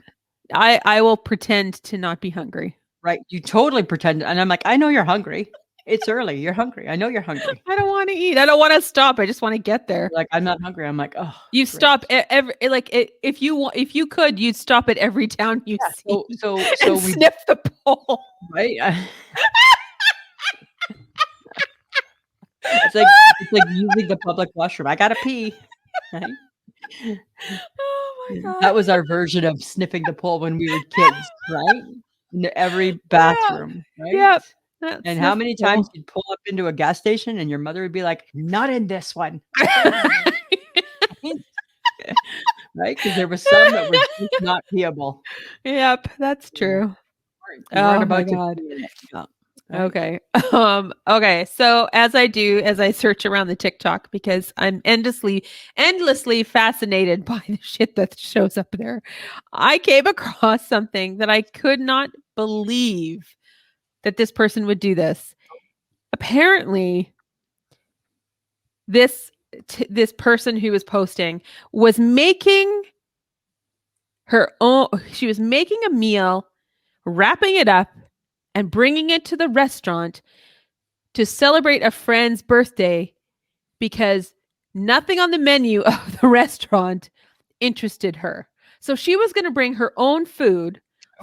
I will pretend to not be hungry. Right? You totally pretend. And I'm like, I know you're hungry. It's early. You're hungry. I know you're hungry. I don't want to eat. I don't want to stop. I just want to get there. You're like, I'm not hungry. I'm like, oh. You great. stop every if you could, you'd stop at every town you see. So and we sniff the pole. right. It's like using the public washroom. I gotta pee. Right? Oh my God. That was our version of sniffing the pole when we were kids, right? In every bathroom, right? Yep. And how many times you'd pull up into a gas station and your mother would be like, "Not in this one," right? Because there was some that were just not peeable. Yep, that's true. You weren't Oh my about to God. pee in it. Yeah. Okay. Okay. So as I search around the TikTok because I'm endlessly fascinated by the shit that shows up there, I came across something that I could not believe that this person would do this. Apparently, this person who was posting was making her own. She was making a meal, wrapping it up, and bringing it to the restaurant to celebrate a friend's birthday because nothing on the menu of the restaurant interested her. So she was going to bring her own food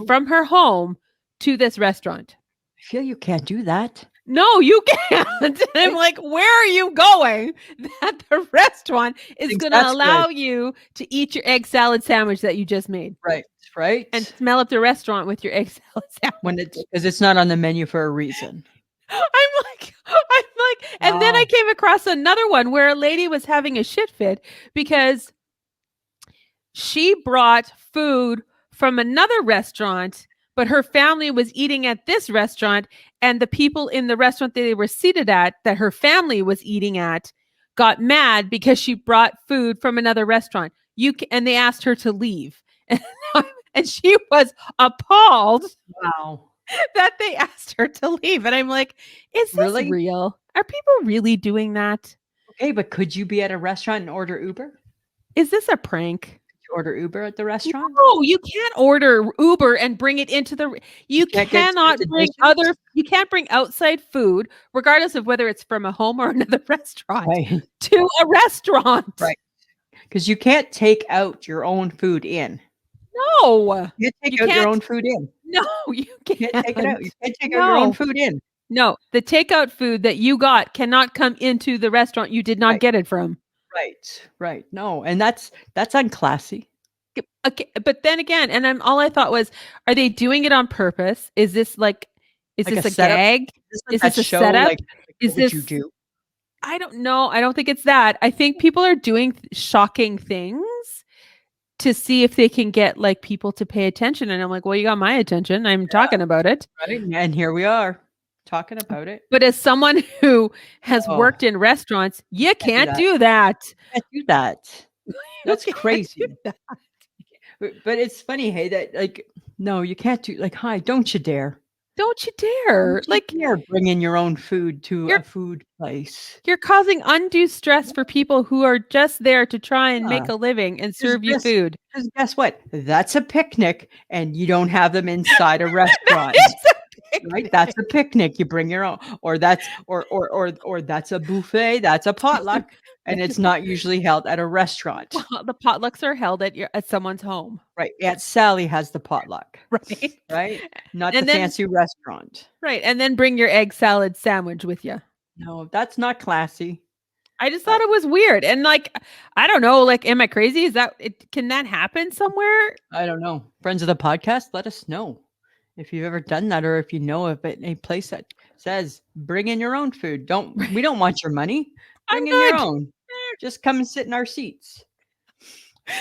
from her home to this restaurant. I feel you can't do that. No, you can't. And I'm like, where are you going that the restaurant is going to allow you to eat your egg salad sandwich that you just made? Right. Right. And smell up the restaurant with your egg salad sandwich. Because it's not on the menu for a reason. I'm like, and then I came across another one where a lady was having a shit fit because she brought food from another restaurant, but her family was eating at this restaurant, and the people in the restaurant that they were seated at, that her family was eating at, got mad because she brought food from another restaurant. And they asked her to leave. And she was appalled. Wow. That they asked her to leave. And I'm like, is this Really? real? Are people really doing that? Okay, but could you be at a restaurant and order Uber? Is this a prank? Could you order Uber at the restaurant? No, you can't order Uber and bring it into the. You cannot bring you can't bring outside food, regardless of whether it's from a home or another restaurant, to a restaurant. Right. Because you can't take out your own food in. No. You can't take out your own food in. No, you can't. Take it out. You can't take out your own food in. No, the takeout food that you got cannot come into the restaurant you did not get it from. Right. No, and that's unclassy. Okay, but then again, and all I thought was, are they doing it on purpose? Is this is Like a this a setup? gag? Is this Is that this a show, setup? like, Is What Would You this Do? I don't know. I don't think it's that. I think people are doing shocking things to see if they can get like people to pay attention. And I'm like, well, you got my attention. I'm talking about it. Right? And here we are talking about it. But as someone who has Oh, worked in restaurants, you can't do can't that. do that. Can't do that. You That's can't do crazy. that. But it's funny, hey, that like, no, you can't do like, hi, don't you dare. Don't you Don't dare. you Like dare bring in your own food to you're a food place. you're causing undue stress for people who are just there to try and Yeah. make a living and Because serve you food. guess what? That's a picnic, and you don't have them inside a That restaurant. is a Right? picnic. That's a picnic. You bring your own, or that's or that's a buffet. That's a potluck, and it's not usually held at a restaurant. Well, the potlucks are held at someone's home, Right? Aunt Sally has the potluck, right? right? Not the And then fancy restaurant. right, and then bring your egg salad sandwich with you. No, that's not classy. I just Uh, thought it was weird, and like, I don't know, like, am I crazy? Is that it? Can that happen somewhere? I don't know. Friends of the podcast, let us know if you've ever done that, or if you know of a place that says bring in your own food. We don't want your money. I'm Bring in your good. own. Just come and sit in our seats.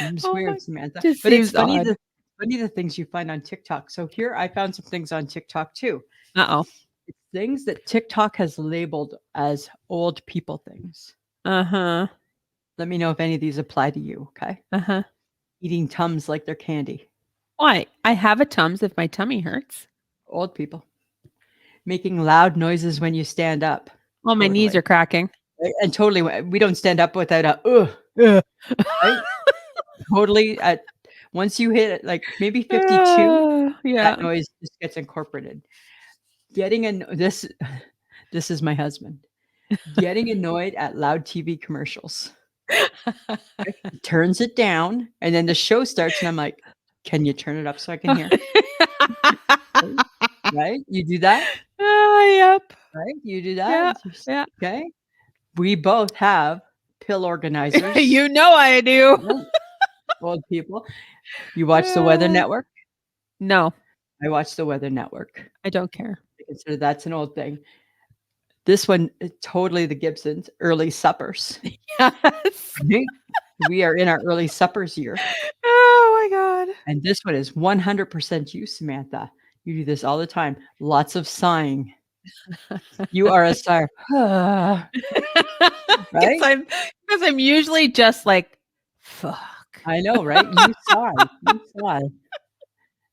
Seems Oh weird, my, Samantha. just But it's seems odd. funny the things you find on TikTok. So here I found some things on TikTok too. Uh-oh. It's things that TikTok has labeled as old people things. Uh-huh. Let me know if any of these apply to you, okay? Uh-huh. Eating Tums like they're candy. Why? I have a Tums if my tummy hurts. Old people. Making loud noises when you stand up. Oh, my knees Totally. are cracking. Right? And totally, we don't stand up without a ugh, right? Totally. Once you hit like maybe 52, Yeah. that noise just gets incorporated. This this is my husband. Getting annoyed at loud TV commercials. He turns it down, and then the show starts, and I'm like, "Can you turn it up so I can hear?" Right? You do that, Yep. right? You do Yeah. that. Yeah. Okay. We both have pill organizers. You know I do. Yeah. Old people. You watch the Weather Network? No, I watch the Weather Network. I don't care. I consider that's an old thing. This one, totally the Gibsons, early suppers. Yes. Right? We are in our early suppers year. Oh my God. And this one is 100% you, Samantha. You do this all the time. Lots of sighing. You are a sigher. Right? Because I'm usually just like, fuck. I know, right? You sigh. You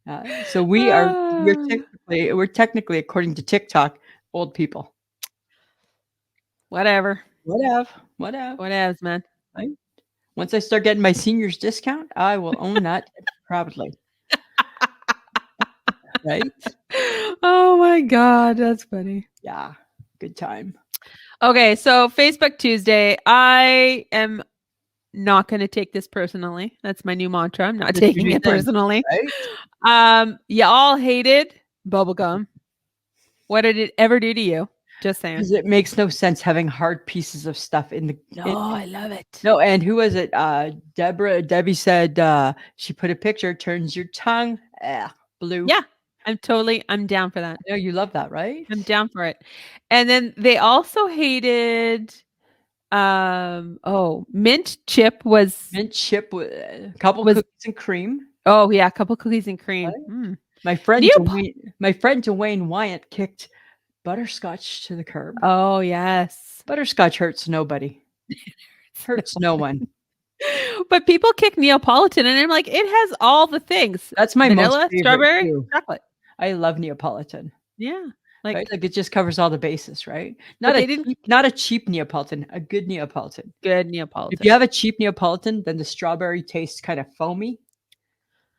sigh. So we're technically, according to TikTok, old people. Whatever. Whatever. Whatevs, man. Right? Once I start getting my seniors discount, I will own that proudly. Right? Oh my God. That's funny. Yeah. Good time. Okay. So Facebook Tuesday. I am not going to take this personally. That's my new mantra. I'm not Just do taking your it thing, personally. right? You all hated bubblegum. What did it ever do to you? Just saying. Because it makes no sense having hard pieces of stuff in the. I love it. No, and who was it? Debbie said she put a picture, turns your tongue blue. Yeah, I'm down for that. I know you love that, right? I'm down for it. And then they also hated mint chip was Mint chip with a couple Was- cookies and cream. oh yeah, a couple cookies and cream. Right. Mm. My friend Neop- Dwayne Wyatt kicked butterscotch to the curb. Oh yes. Butterscotch hurts nobody. Hurts no one. But people kick Neapolitan and I'm like, it has all the things. That's my Vanilla, most favorite strawberry, too. chocolate. I love Neapolitan. Yeah. Like, Right? Like it just covers all the bases, right? But they didn't- Not a cheap Neapolitan, a good Neapolitan. good Neapolitan. If you have a cheap Neapolitan, then the strawberry tastes kind of foamy.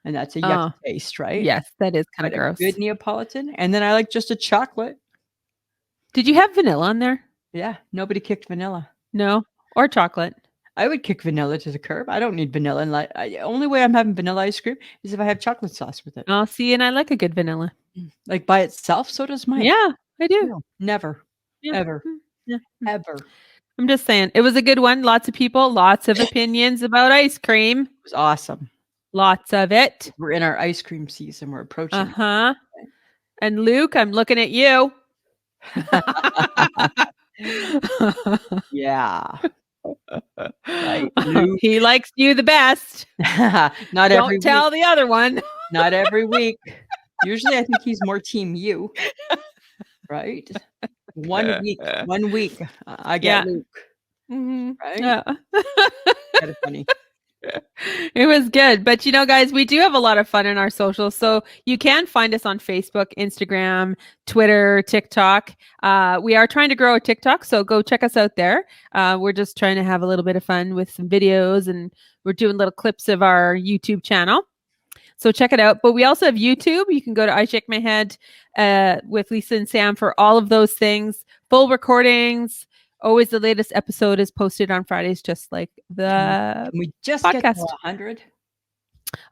And that's a yucky taste, right? Yes, that is kind of But gross. a good Neapolitan. And then I like just a chocolate. Did you have vanilla on there? Yeah, nobody kicked vanilla. No. Or chocolate. I would kick vanilla to the curb. I don't need vanilla. And only way I'm having vanilla ice cream is if I have chocolate sauce with it. Oh, see, and I like a good vanilla. Like by itself, so does mine. Yeah, I do. No, never, Yeah. ever, Yeah. ever. I'm just saying, it was a good one. Lots of people, lots of opinions about ice cream. It was awesome. Lots of it. We're in our ice cream season. We're approaching. Uh-huh. And Luke, I'm looking at you. Yeah. Right. Luke. He likes you the best. Not every Don't tell week. the other one. Not every week. Usually I think he's more team you. Right? 1 week. 1 week. I get Luke. Mm-hmm. Right? Yeah. Kind of funny. It was good. But guys, we do have a lot of fun in our socials. So you can find us on Facebook, Instagram, Twitter, TikTok. We are trying to grow a TikTok, so go check us out there. We're just trying to have a little bit of fun with some videos, and we're doing little clips of our YouTube channel. So check it out. But we also have YouTube. You can go to I Shake My Head with Lisa and Sam for all of those things. Full recordings. Always the latest episode is posted on Fridays, just like the we just podcast. Get to 100.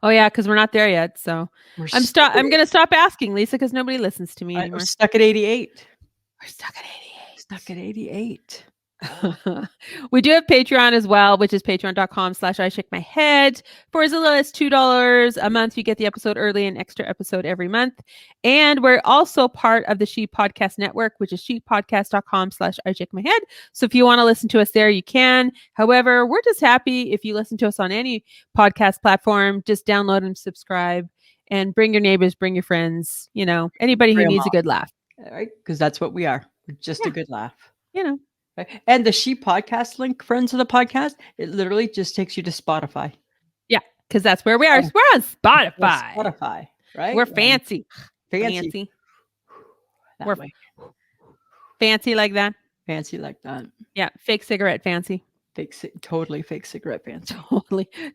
Oh yeah, because we're not there yet. So I'm going to stop asking, Lisa, because nobody listens to me anymore. We're stuck at 88. We're stuck at 88. Stuck at 88. We do have Patreon as well, which is patreon.com/I Shake My Head. For as little as $2 a month, you get the episode early and extra episode every month. And we're also part of the She Podcast Network, which is shepodcast.com/I Shake My Head. So if you want to listen to us there, you can. However, we're just happy if you listen to us on any podcast platform. Just download and subscribe, and bring your neighbors, bring your friends, anybody who needs a good laugh. All right, because that's what we are. We're just a good laugh. Right? And the She Podcast link, friends of the podcast, it literally just takes you to Spotify. Yeah, because that's where we are. We're on Spotify. Spotify, right? We're fancy. Fancy. We're fancy like that. Fancy like that. Yeah, fake cigarette fancy. Totally fake cigarette fancy.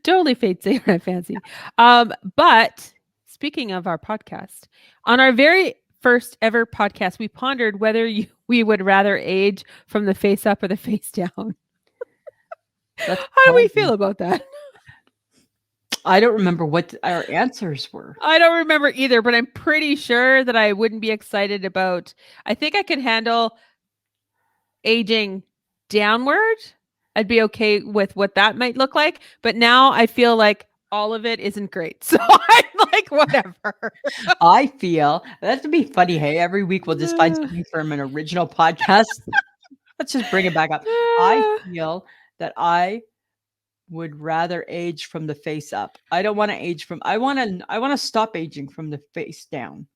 Totally fake cigarette fancy. But speaking of our podcast, on our very first ever podcast, we pondered whether we would rather age from the face up or the face down. How do we feel about that? I don't remember what our answers were. I don't remember either, but I'm pretty sure that I wouldn't be excited about. I think I could handle aging downward. I'd be okay with what that might look like. But now I feel like all of it isn't great. So I'm like, whatever. I feel that would be funny. Hey, every week we'll just find something from an original podcast. Let's just bring it back up. I feel that I would rather age from the face up. I don't want to age from, I want to stop aging from the face down.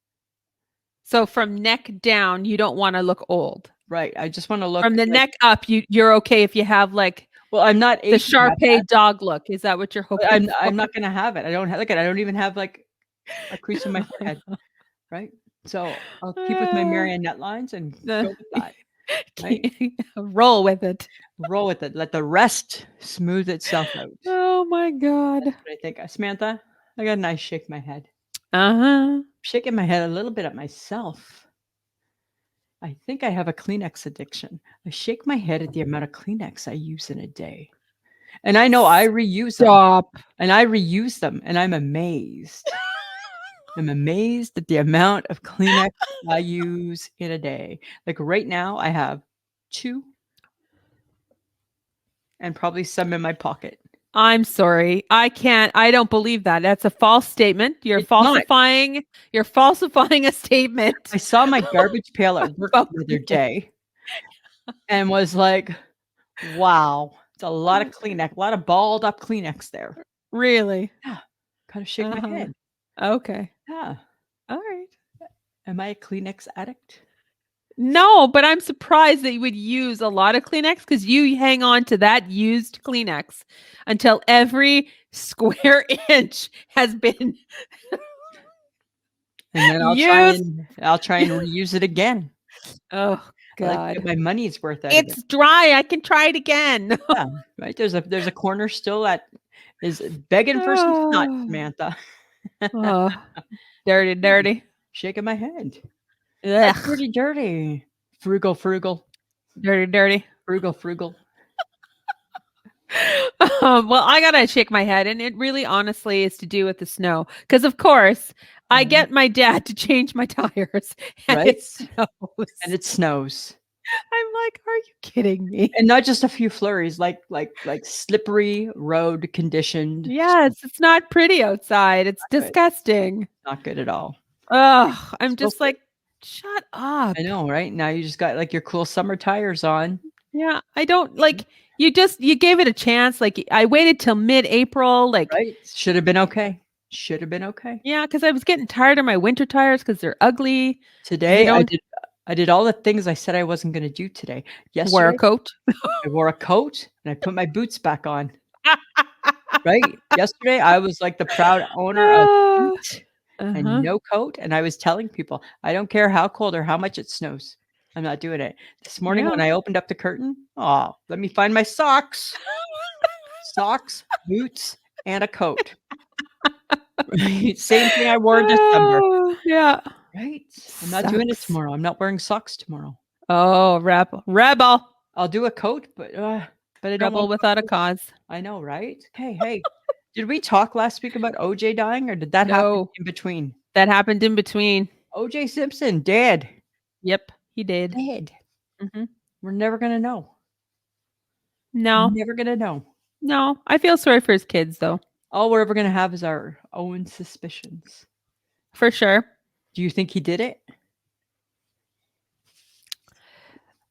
So from neck down, you don't want to look old. Right. I just want to look from the neck up. You're okay if you have like, well, I'm not the Sharpay dog look. Is that what you're hoping? I'm not going to have it. I don't have, look at, I don't even have like a crease in my forehead. Right. So I'll keep with my Marionette lines and go with that. Right? Roll with it. Roll with it. Let the rest smooth itself out. Oh my God. That's what I think. Samantha, I got a nice shake my head. Shaking my head a little bit at myself. I think I have a Kleenex addiction. I shake my head at the amount of Kleenex I use in a day. And I know I reuse them. And I reuse them. And I'm amazed. I'm amazed at the amount of Kleenex I use in a day. Like right now, I have 2 and probably some in my pocket. I'm sorry. I don't believe that. That's a false statement. You're falsifying a statement. I saw my garbage pail at work the other day and was like, wow, it's a lot of Kleenex, a lot of balled up Kleenex there. Really? Yeah. Kind of shake my head. Okay. Yeah. All right. Am I a Kleenex addict? No, but I'm surprised that you would use a lot of Kleenex because you hang on to that used Kleenex until every square inch has been and then I'll try and reuse it again. Oh God. I like to get my money's worth out it's of it. Dry. I can try it again. Yeah, right. There's a corner still that is begging for some snot, Samantha. Dirty. Shaking my head. That's pretty dirty. Frugal. Dirty. Frugal. Well, I gotta shake my head, and it really honestly is to do with the snow. Because of course, I get my dad to change my tires, and right? it snows. And it snows. I'm like, are you kidding me? And not just a few flurries, like slippery road conditioned. Yes, it's not pretty outside. It's Not good. disgusting. Not good at all. Ugh, I'm Still just like, shut up. I know, right? Now you just got like your cool summer tires on. Yeah, I don't like you gave it a chance. Like I waited till mid-April, like Right? Should have been okay. Should have been okay. yeah, because I was getting tired of my winter tires because they're ugly. Today know I did all the things I said I wasn't gonna do today. Wear a Yesterday, coat. I wore a coat and I put my boots back on. Right? Yesterday, I was like the proud owner of Ah, feet and uh-huh. no coat, and I was telling people, "I don't care how cold or how much it snows. I'm not doing it." This morning Yeah. when I opened up the curtain, oh, let me find my socks. Socks, boots, and a coat. Right? Same thing I wore in December. Oh, yeah. Right? I'm not doing it Sucks. tomorrow. I'm not wearing socks tomorrow. Oh, rebel. I'll do a coat, but I don't Rebel want without a to. cause. I know, right? Hey, did we talk last week about OJ dying, or did that happen No, in between? that happened in between. OJ Simpson, dead. Yep, he did. Dead. Mhm. We're never gonna know. No, Never gonna know. no. I feel sorry for his kids though, All we're ever gonna have is our own suspicions. for sure. Do you think he did it?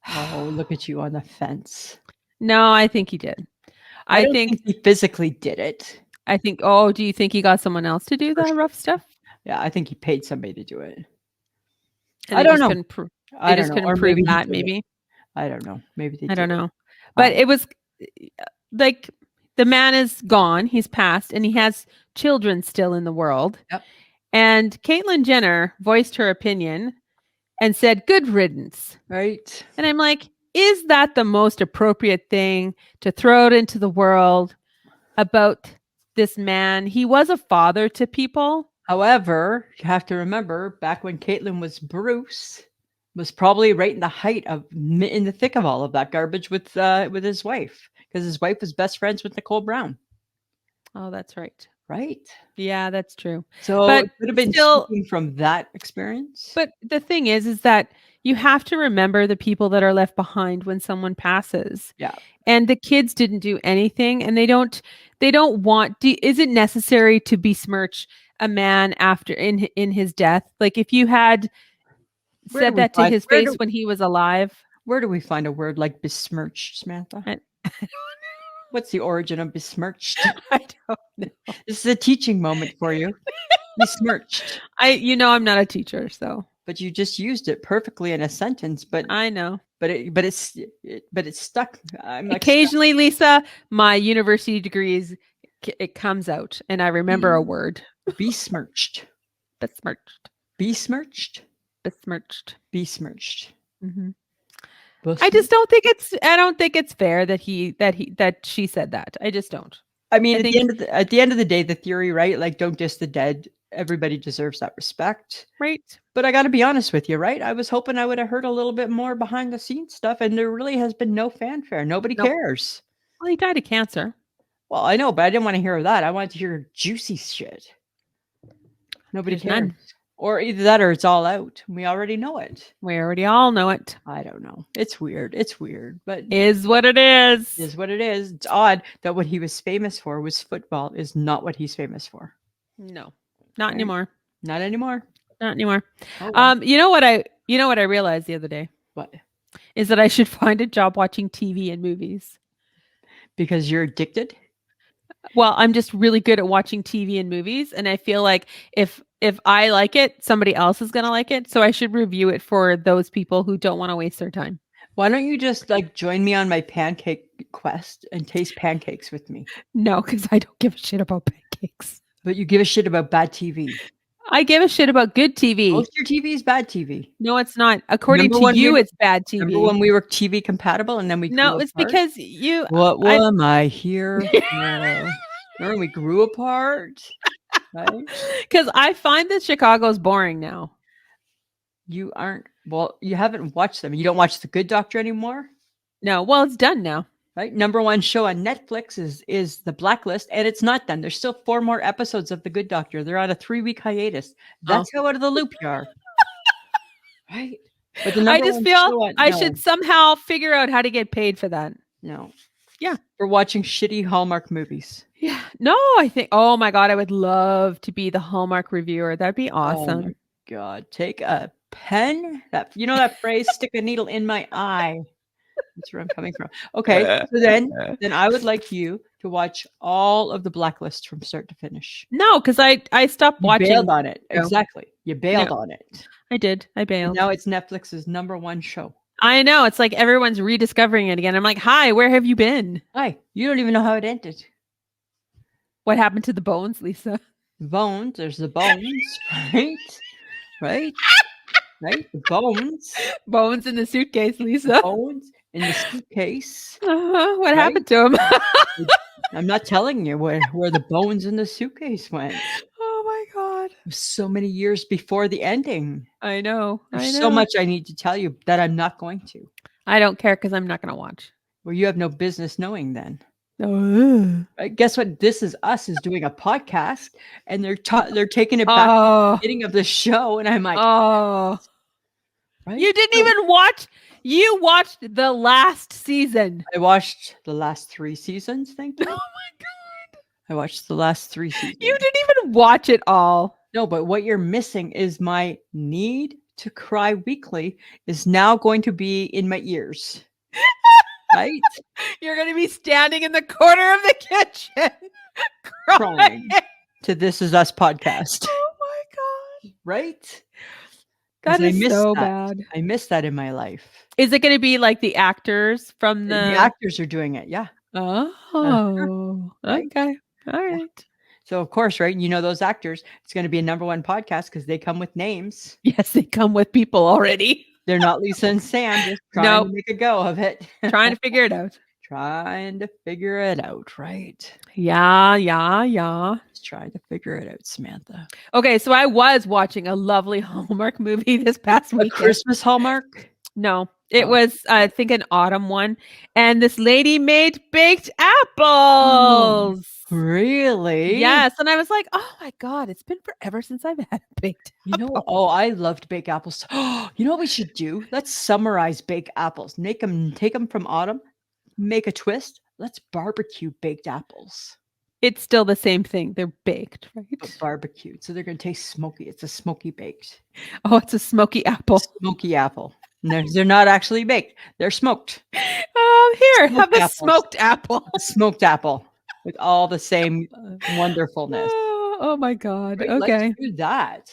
Oh, look at you on the fence. No, I think he did. I I don't think think he physically did it. oh, do you think he got someone else to do For that sure. rough stuff? Yeah, I think he paid somebody to do it. And I they don't just know. couldn't prove I don't know. Or prove maybe he that did it. maybe. I don't know. Maybe they I did don't it. know. But I it was like the man is gone, he's passed, and he has children still in the world. Yep. And Caitlyn Jenner voiced her opinion and said, "Good riddance." Right. And I'm like, is that the most appropriate thing to throw it into the world about this man? He was a father to people. However, you have to remember back when Caitlyn was Bruce, was probably right in the height of in the thick of all of that garbage with his wife, because his wife was best friends with Nicole Brown. Oh, that's right. Right. Yeah, that's true. So But it could have been still, speaking from that experience. but the thing is that you have to remember the people that are left behind when someone passes. Yeah. And the kids didn't do anything, and they don't want. Is it necessary to besmirch a man after in his death? Like if you had Where do said we that to find his face when he was alive. where do we find a word like besmirched, Samantha? I, What's the origin of besmirched? I don't know. This is a teaching moment for you. Besmirched. I'm not a teacher, so But you just used it perfectly in a sentence, but I know. it's stuck. I'm like Occasionally, Lisa, my university degrees, it comes out, and I remember a word. besmirched. Besmirched. Besmirched? Besmirched. Besmirched. Mm-hmm. I Besmirched. just don't think it's fair that she said that. I just don't. I mean, I at think the end of the day, the theory, right? Like, don't diss the dead. Everybody deserves that respect. right. But I got to be honest with you, right? I was hoping I would have heard a little bit more behind the scenes stuff, and there really has been no fanfare. Nobody Nope. cares. Well, he died of cancer. Well, I know, but I didn't want to hear that. I wanted to hear juicy shit. Nobody There's cares. none. Or either that or it's all out. We already know it. We already all know it. I don't know. It's weird. It's weird, but Is what it is. is what it is. It's odd that what he was famous for was football is not what he's famous for. No, not Right? anymore. Not anymore. Not anymore. Oh, well. You know what I realized the other day What? is that I should find a job watching TV and movies. Because you're addicted? Well, I'm just really good at watching TV and movies, and I feel like if I like it, somebody else is going to like it, so I should review it for those people who don't want to waste their time. Why don't you just like join me on my pancake quest and taste pancakes with me? No, because I don't give a shit about pancakes. But you give a shit about bad TV. I give a shit about good TV. Most of your TV is bad TV. No, it's not. According Remember to you, it's bad TV. Remember when we were TV compatible and then we No, grew it's apart? because you. What am I here for? Remember when we grew apart? Right? Because I find that Chicago's boring now. You aren't. Well, you haven't watched them. You don't watch The Good Doctor anymore, No, well, it's done now. right? Number one show on Netflix is The Blacklist, and it's not done. There's still 4 more episodes of The Good Doctor. They're on a 3-week hiatus. That's how out of the loop you are, right? But the I number just one feel show on I should somehow figure out how to get paid for that. no. Yeah. For watching shitty Hallmark movies. Yeah. No, I think, oh my God, I would love to be the Hallmark reviewer. That'd be Oh my awesome. God. Take a pen. That phrase, stick a needle in my eye. That's where I'm coming from. Okay. So then I would like you to watch all of the Blacklist from start to finish. No, because I stopped You bailed watching. on it. No. Exactly. You bailed on it. I did. I And bailed. now it's Netflix's number one show. I know. It's like everyone's rediscovering it again. I'm like, hi, where have you been? Hi. You don't even know how it ended. What happened to the bones, Lisa? Bones. There's the bones, right? Right? Right? The bones. Bones in the suitcase, Lisa. Bones in the suitcase. What Right? happened to him? I'm not telling you where the bones in the suitcase went. Oh my God. It was so many years before the ending. I know. There's so much I need to tell you that I'm not going to. I don't care because I'm not going to watch. Well, you have no business knowing then. Oh. Right? Guess what? This is us is doing a podcast, and they're taking it back to the Oh. beginning of the show, and I'm like, Oh. right? You didn't even watch. You watched the last season. I watched the last 3 seasons. Thank you. Oh my God. I watched the last 3 seasons. You didn't even watch it all. No, but what you're missing is my need to cry weekly is now going to be in my ears. Right? You're going to be standing in the corner of the kitchen Crying to This Is Us podcast. Oh my God. Right? That 'Cause I is miss so that. bad. I miss that in my life. Is it going to be like the actors from The the actors are doing it. Yeah. Oh, Right? okay. All right. So of course, right? You know those actors. It's going to be a number one podcast because they come with names. Yes, they come with people already. They're not Lisa and Sam just trying Nope. to make a go of it. Trying to figure it out. Trying to figure it out, right? Yeah. Just trying to figure it out, Samantha. Okay, so I was watching a lovely Hallmark movie this past A weekend. Christmas Hallmark? No, it Oh. was I think an autumn one, and this lady made baked apples. Really? Yes, and I was like, oh my God, it's been forever since I've had a baked You know, apple. I loved baked apples. You know what we should do? Let's summarize baked apples. Take them from autumn, make a twist. Let's barbecue baked apples. It's still the same thing. They're baked, But right? barbecued. So they're going to taste smoky. It's a smoky baked. Oh, it's a smoky apple. Smoky apple. And they're not actually baked. They're smoked. Here, have Smoked a apples. smoked apple. A smoked apple with all the same wonderfulness. Oh my God. Right? Okay. Let's do that.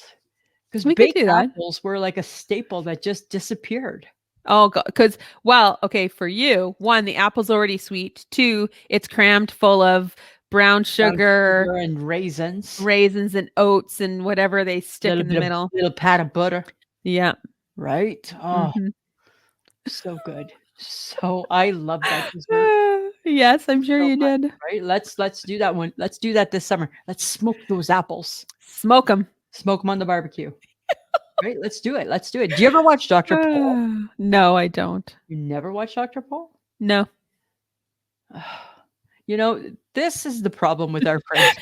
Because We could baked do that. apples were like a staple that just disappeared. Oh, because, well, okay, for you, one, the apple's already sweet. Two, it's crammed full of brown sugar, and raisins. raisins, and oats, and whatever they stick in the middle. Little pat of butter. Yeah. Right? Oh, Mhm. so good. So I love that dessert. Yes, I'm sure So you much. did. Right? Let's do that one. Let's do that this summer. Let's smoke those apples. Smoke them. Smoke them on the barbecue. Right? Let's do it. Let's do it. Do you ever watch Dr. Paul? No, I don't. You never watch Dr. Paul? No. You know, this is the problem with our friends.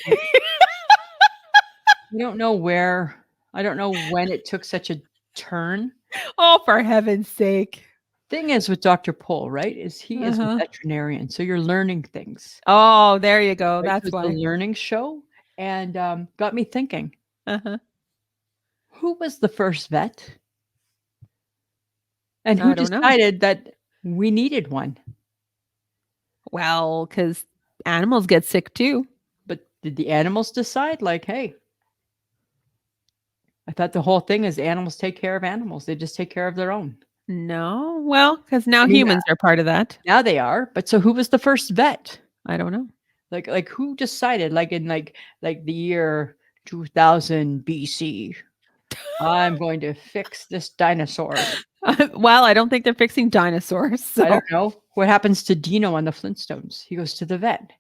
I don't know when it took such a turn. Oh, for heaven's sake. Thing is with Dr. Paul, right? Is he is a Uh-huh. veterinarian. So you're learning things. Oh, there you go. Right? That's It was why. the learning show and got me thinking, Uh-huh. who was the first vet? And I who don't know. decided that we needed one? Well, because animals get sick too. But did the animals decide, like, hey, I thought the whole thing is animals take care of animals. They just take care of their own. No. Well, because now I mean, humans are part of that. Now they are. But so who was the first vet? I don't know. Like who decided, like in like the year 2000 BC, I'm going to fix this dinosaur. Well, I don't think they're fixing dinosaurs. So. I don't know. What happens to Dino on the Flintstones? He goes to the vet.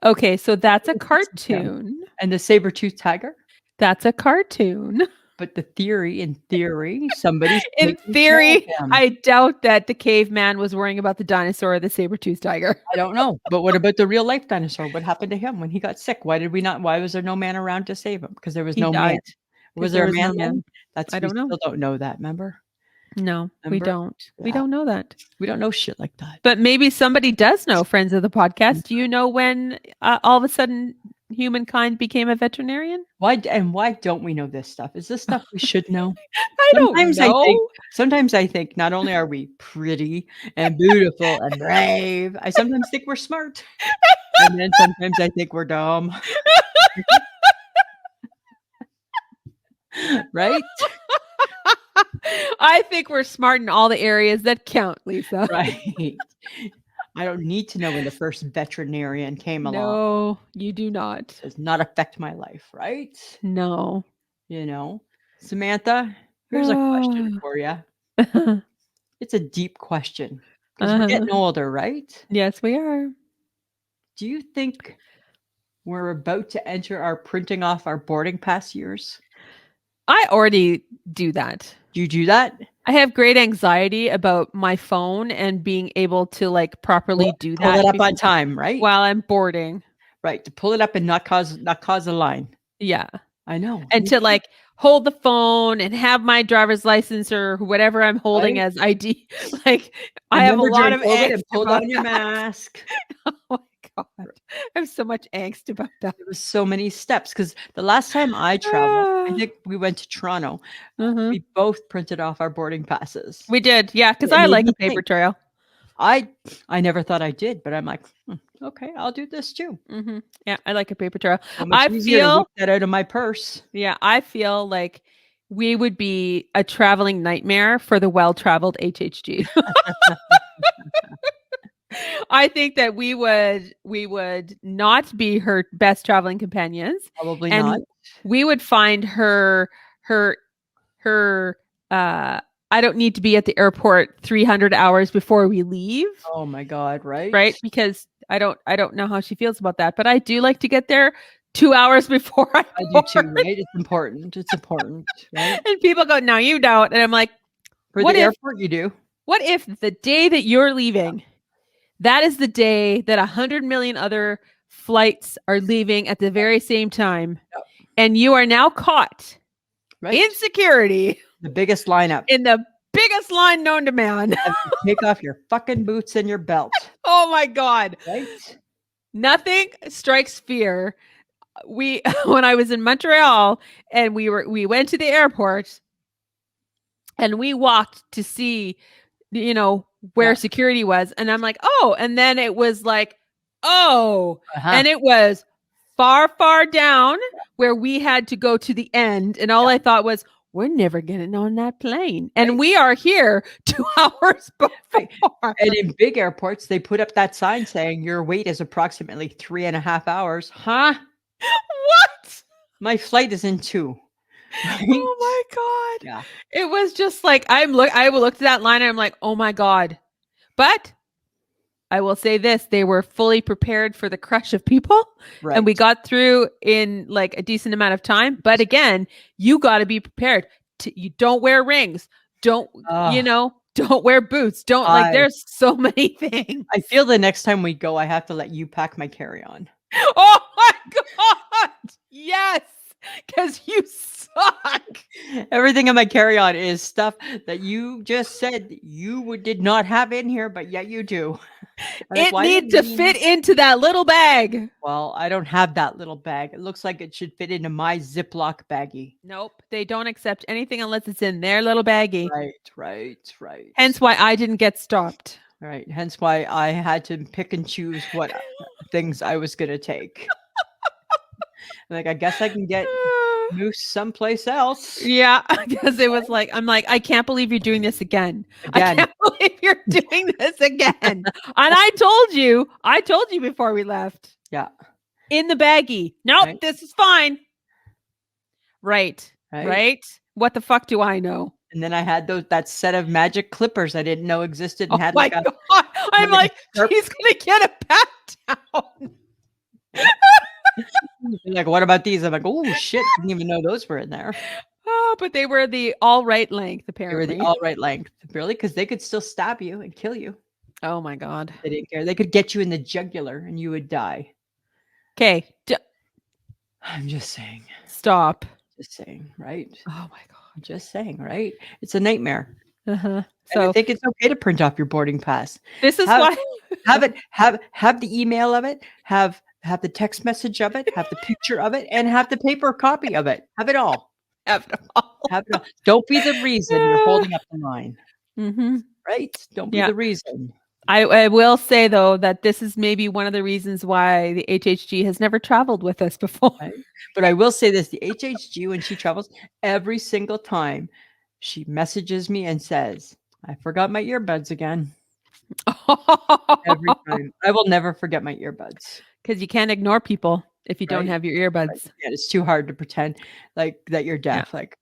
Okay, so that's a Who fixes him? cartoon. And the saber-toothed tiger? That's a cartoon. But in theory, somebody's In taking care of theory, him. I doubt that the caveman was worrying about the dinosaur or the saber-toothed tiger. I don't know. But what about the real life dinosaur? What happened to him when he got sick? Why was there no man around to save him? Because there was He no man. died. Was there there a was no man? man. That's I don't know. Still don't know that, remember? No, we Remember? don't. We Yeah. don't know that. We don't know shit like that. But maybe somebody does know, friends of the podcast. Do you know when all of a sudden humankind became a veterinarian? Why don't we know this stuff? Is this stuff we should know? I don't know. Sometimes I think not only are we pretty and beautiful and brave, I sometimes think we're smart. And then sometimes I think we're dumb. Right? I think we're smart in all the areas that count, Lisa. Right. I don't need to know when the first veterinarian came along. No, you do not. It does not affect my life, right? No. Samantha, here's a question for you. It's a deep question because we're getting older, right? Yes, we are. Do you think we're about to enter our printing off our boarding pass years? I already do that. Do you do that? I have great anxiety about my phone and being able to like properly do Pull that it up on time, right? while I'm boarding. Right, to pull it up and not cause a line. Yeah. I know. And to like hold the phone and have my driver's license or whatever I'm holding as ID. Like I have a lot of angst and pull about down your that. mask. Oh my God. I have so much angst about that. There was so many steps because the last time I traveled, I think we went to Toronto. We both printed off our boarding passes. We did. Yeah. Cause It I made like me a paper think. trail. I never thought I did, but I'm like, okay, I'll do this too. Yeah. I like a paper trail. So much easier to whip that out of my purse. Yeah. I feel like we would be a traveling nightmare for the well-traveled HHG. I think that we would not be her best traveling companions. Probably and not. We would find her I don't need to be at the airport 300 hours before we leave. Oh my God, right? Right? Because I don't know how she feels about that, but I do like to get there 2 hours before I do too, right? It's important. It's important, right? And people go, "No, you don't." And I'm like, for the airport, you do. What if the day that you're leaving, that is the day that 100 million other flights are leaving at the very same time, and you are now caught in security, the biggest lineup, in the biggest line known to man. Take off your fucking boots and your belt. Oh my God! Right? Nothing strikes fear. When I was in Montreal and we went to the airport and we walked to see, where security was. And I'm like, oh, and then it was like, oh, and it was far, far down where we had to go to the end. And all I thought was, we're never getting on that plane. And we are here 2 hours before. And in big airports, they put up that sign saying your wait is approximately 3.5 hours. Huh? What? My flight is in 2. Right? Oh my God. Yeah. It was just like, I looked at that line and I'm like, oh my God. But I will say this, they were fully prepared for the crush of people. Right. And we got through in like a decent amount of time. But again, you got to be prepared. You don't wear rings. Don't wear boots. There's so many things. I feel the next time we go, I have to let you pack my carry-on. Oh my God. Yes. Because you suck. Everything in my carry-on is stuff that you just said you did not have in here, but yet you do. It needs to fit into that little bag. Well, I don't have that little bag. It looks like it should fit into my Ziploc baggie. Nope. They don't accept anything unless it's in their little baggie. Right. Hence why I didn't get stopped. Right. Hence why I had to pick and choose what things I was going to take. Like, I guess I can get moose someplace else. Yeah, because it was like, I'm like, I can't believe you're doing this again. I can't believe you're doing this again. And I told you before we left. Yeah. In the baggie. Nope, This is fine. Right. What the fuck do I know? And then I had that set of magic clippers I didn't know existed. And had my God. I'm like, he's going to get a pat down. Like, what about these? I'm like, oh shit, didn't even know those were in there. Oh, but they were the all right length, apparently. They were the all right length, really, because they could still stab you and kill you. Oh my God. They didn't care. They could get you in the jugular and you would die. Okay. I'm just saying. Stop. Just saying, right? Oh my God. I'm just saying, right? It's a nightmare. Uh-huh. And I So think it's okay to print off your boarding pass. this is Have why have the email of it, have the text message of it, have the picture of it, and have the paper copy of it. Have it all. have it all. Have it all. Don't be the reason you're holding up the line, Mm-hmm. right? Don't be Yeah. the reason. I will say though that this is maybe one of the reasons why the HHG has never traveled with us before. Right? But I will say this, the HHG, when she travels, every single time she messages me and says, I forgot my earbuds again. Every time. I will never forget my earbuds. Because you can't ignore people if you don't Right? have your earbuds. Right. Yeah, it's too hard to pretend like that you're deaf. Like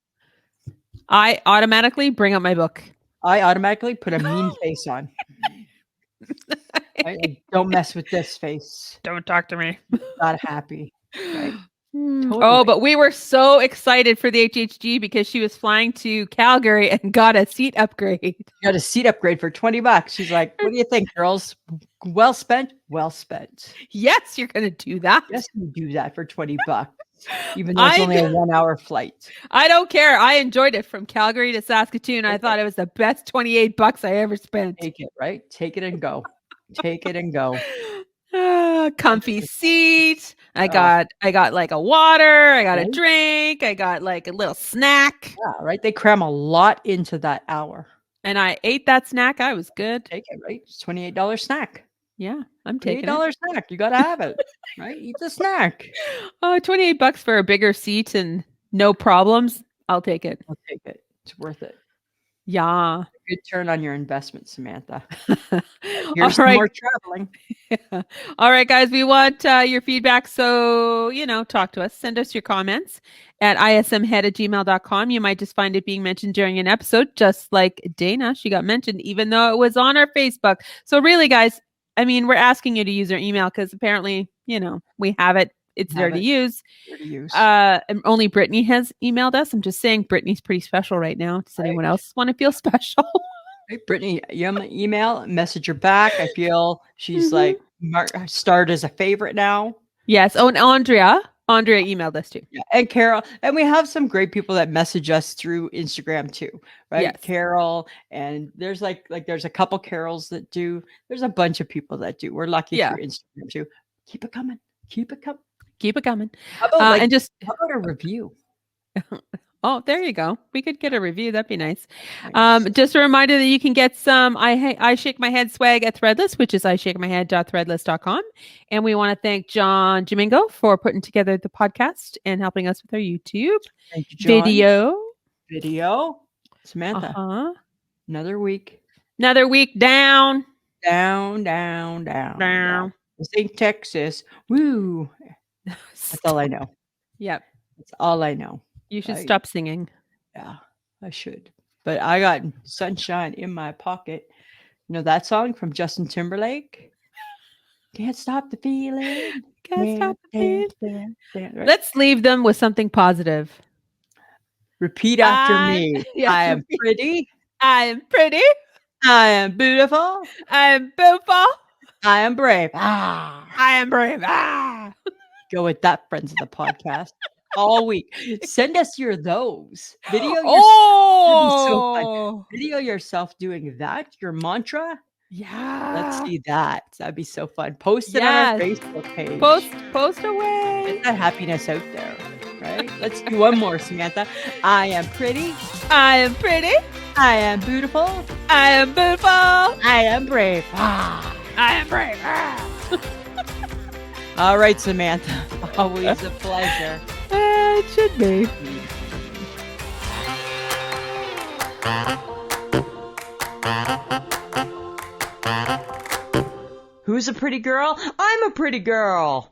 I automatically bring up my book. I automatically put a mean face on. Right? Like, don't mess with this face. Don't talk to me. Not happy. Right? Oh, Totally. but we were so excited for the HHG because she was flying to Calgary and got a seat upgrade. You got a seat upgrade for $20. She's like, what do you think, girls? Well spent? Well spent. Yes, you're going to do that. Yes, you do that for $20, even though it's only a 1-hour flight. I don't care. I enjoyed it from Calgary to Saskatoon. I thought it was the best $28 I ever spent. Take it, right? Take it and go. Take it and go. Comfy seat. I got like a water. I got a Right? drink. I got like a little snack. Yeah, right. They cram a lot into that hour. And I ate that snack. I was good. Take it, right? It's $28 snack. Yeah, I'm taking $28 it. snack. You gotta have it. Right? Eat the snack. Oh, $28 for a bigger seat and no problems. I'll take it. I'll take it. It's worth it. Yeah. Good turn on your investment, Samantha. All Here's some more traveling. All right, guys, we want your feedback. So, talk to us. Send us your comments at ismhead@gmail.com. You might just find it being mentioned during an episode, just like Dana. She got mentioned, even though it was on our Facebook. So really, guys, I mean, we're asking you to use our email because apparently, we have it. It's there to use. And only Brittany has emailed us. I'm just saying Brittany's pretty special right now. Does anyone else want to feel special? Hey, Brittany, you have my email, message her back. I feel she's like starred as a favorite now. Yes. Oh, and Andrea emailed us too. Yeah, and Carol. And we have some great people that message us through Instagram too, right? Yes. Carol, and there's like there's a couple Carols that do. There's a bunch of people that do. We're lucky through Instagram too. Keep it coming. Keep it coming. Keep it coming. How about, how about a review? Oh, there you go. We could get a review. That'd be nice. Just a reminder that you can get some I Shake My Head swag at Threadless, which is ishakemyhead.threadless.com. And we want to thank John Domingo for putting together the podcast and helping us with our YouTube. Thank you, John. Video. Samantha. Another week. Down. This ain't Texas. Woo. That's all I know. Yep. That's all I know. You should stop singing. Yeah, I should. But I got sunshine in my pocket. You know that song from Justin Timberlake? Can't stop the feeling. Can't stop the feeling. Right? Let's leave them with something positive. Repeat after me. Yes, I am pretty. I am pretty. I am beautiful. I am beautiful. I am brave. I am brave. Go with that, friends of the podcast. All week. Send us your those. Video yourself doing that. Your mantra. Yeah. Let's see that. That'd be so fun. Post it on our Facebook page. Post away. Get that happiness out there. Right? Let's do one more, Samantha. I am pretty. I am pretty. I am beautiful. I am beautiful. I am brave. I am brave. All right, Samantha. Always a pleasure. It should be. Who's a pretty girl? I'm a pretty girl.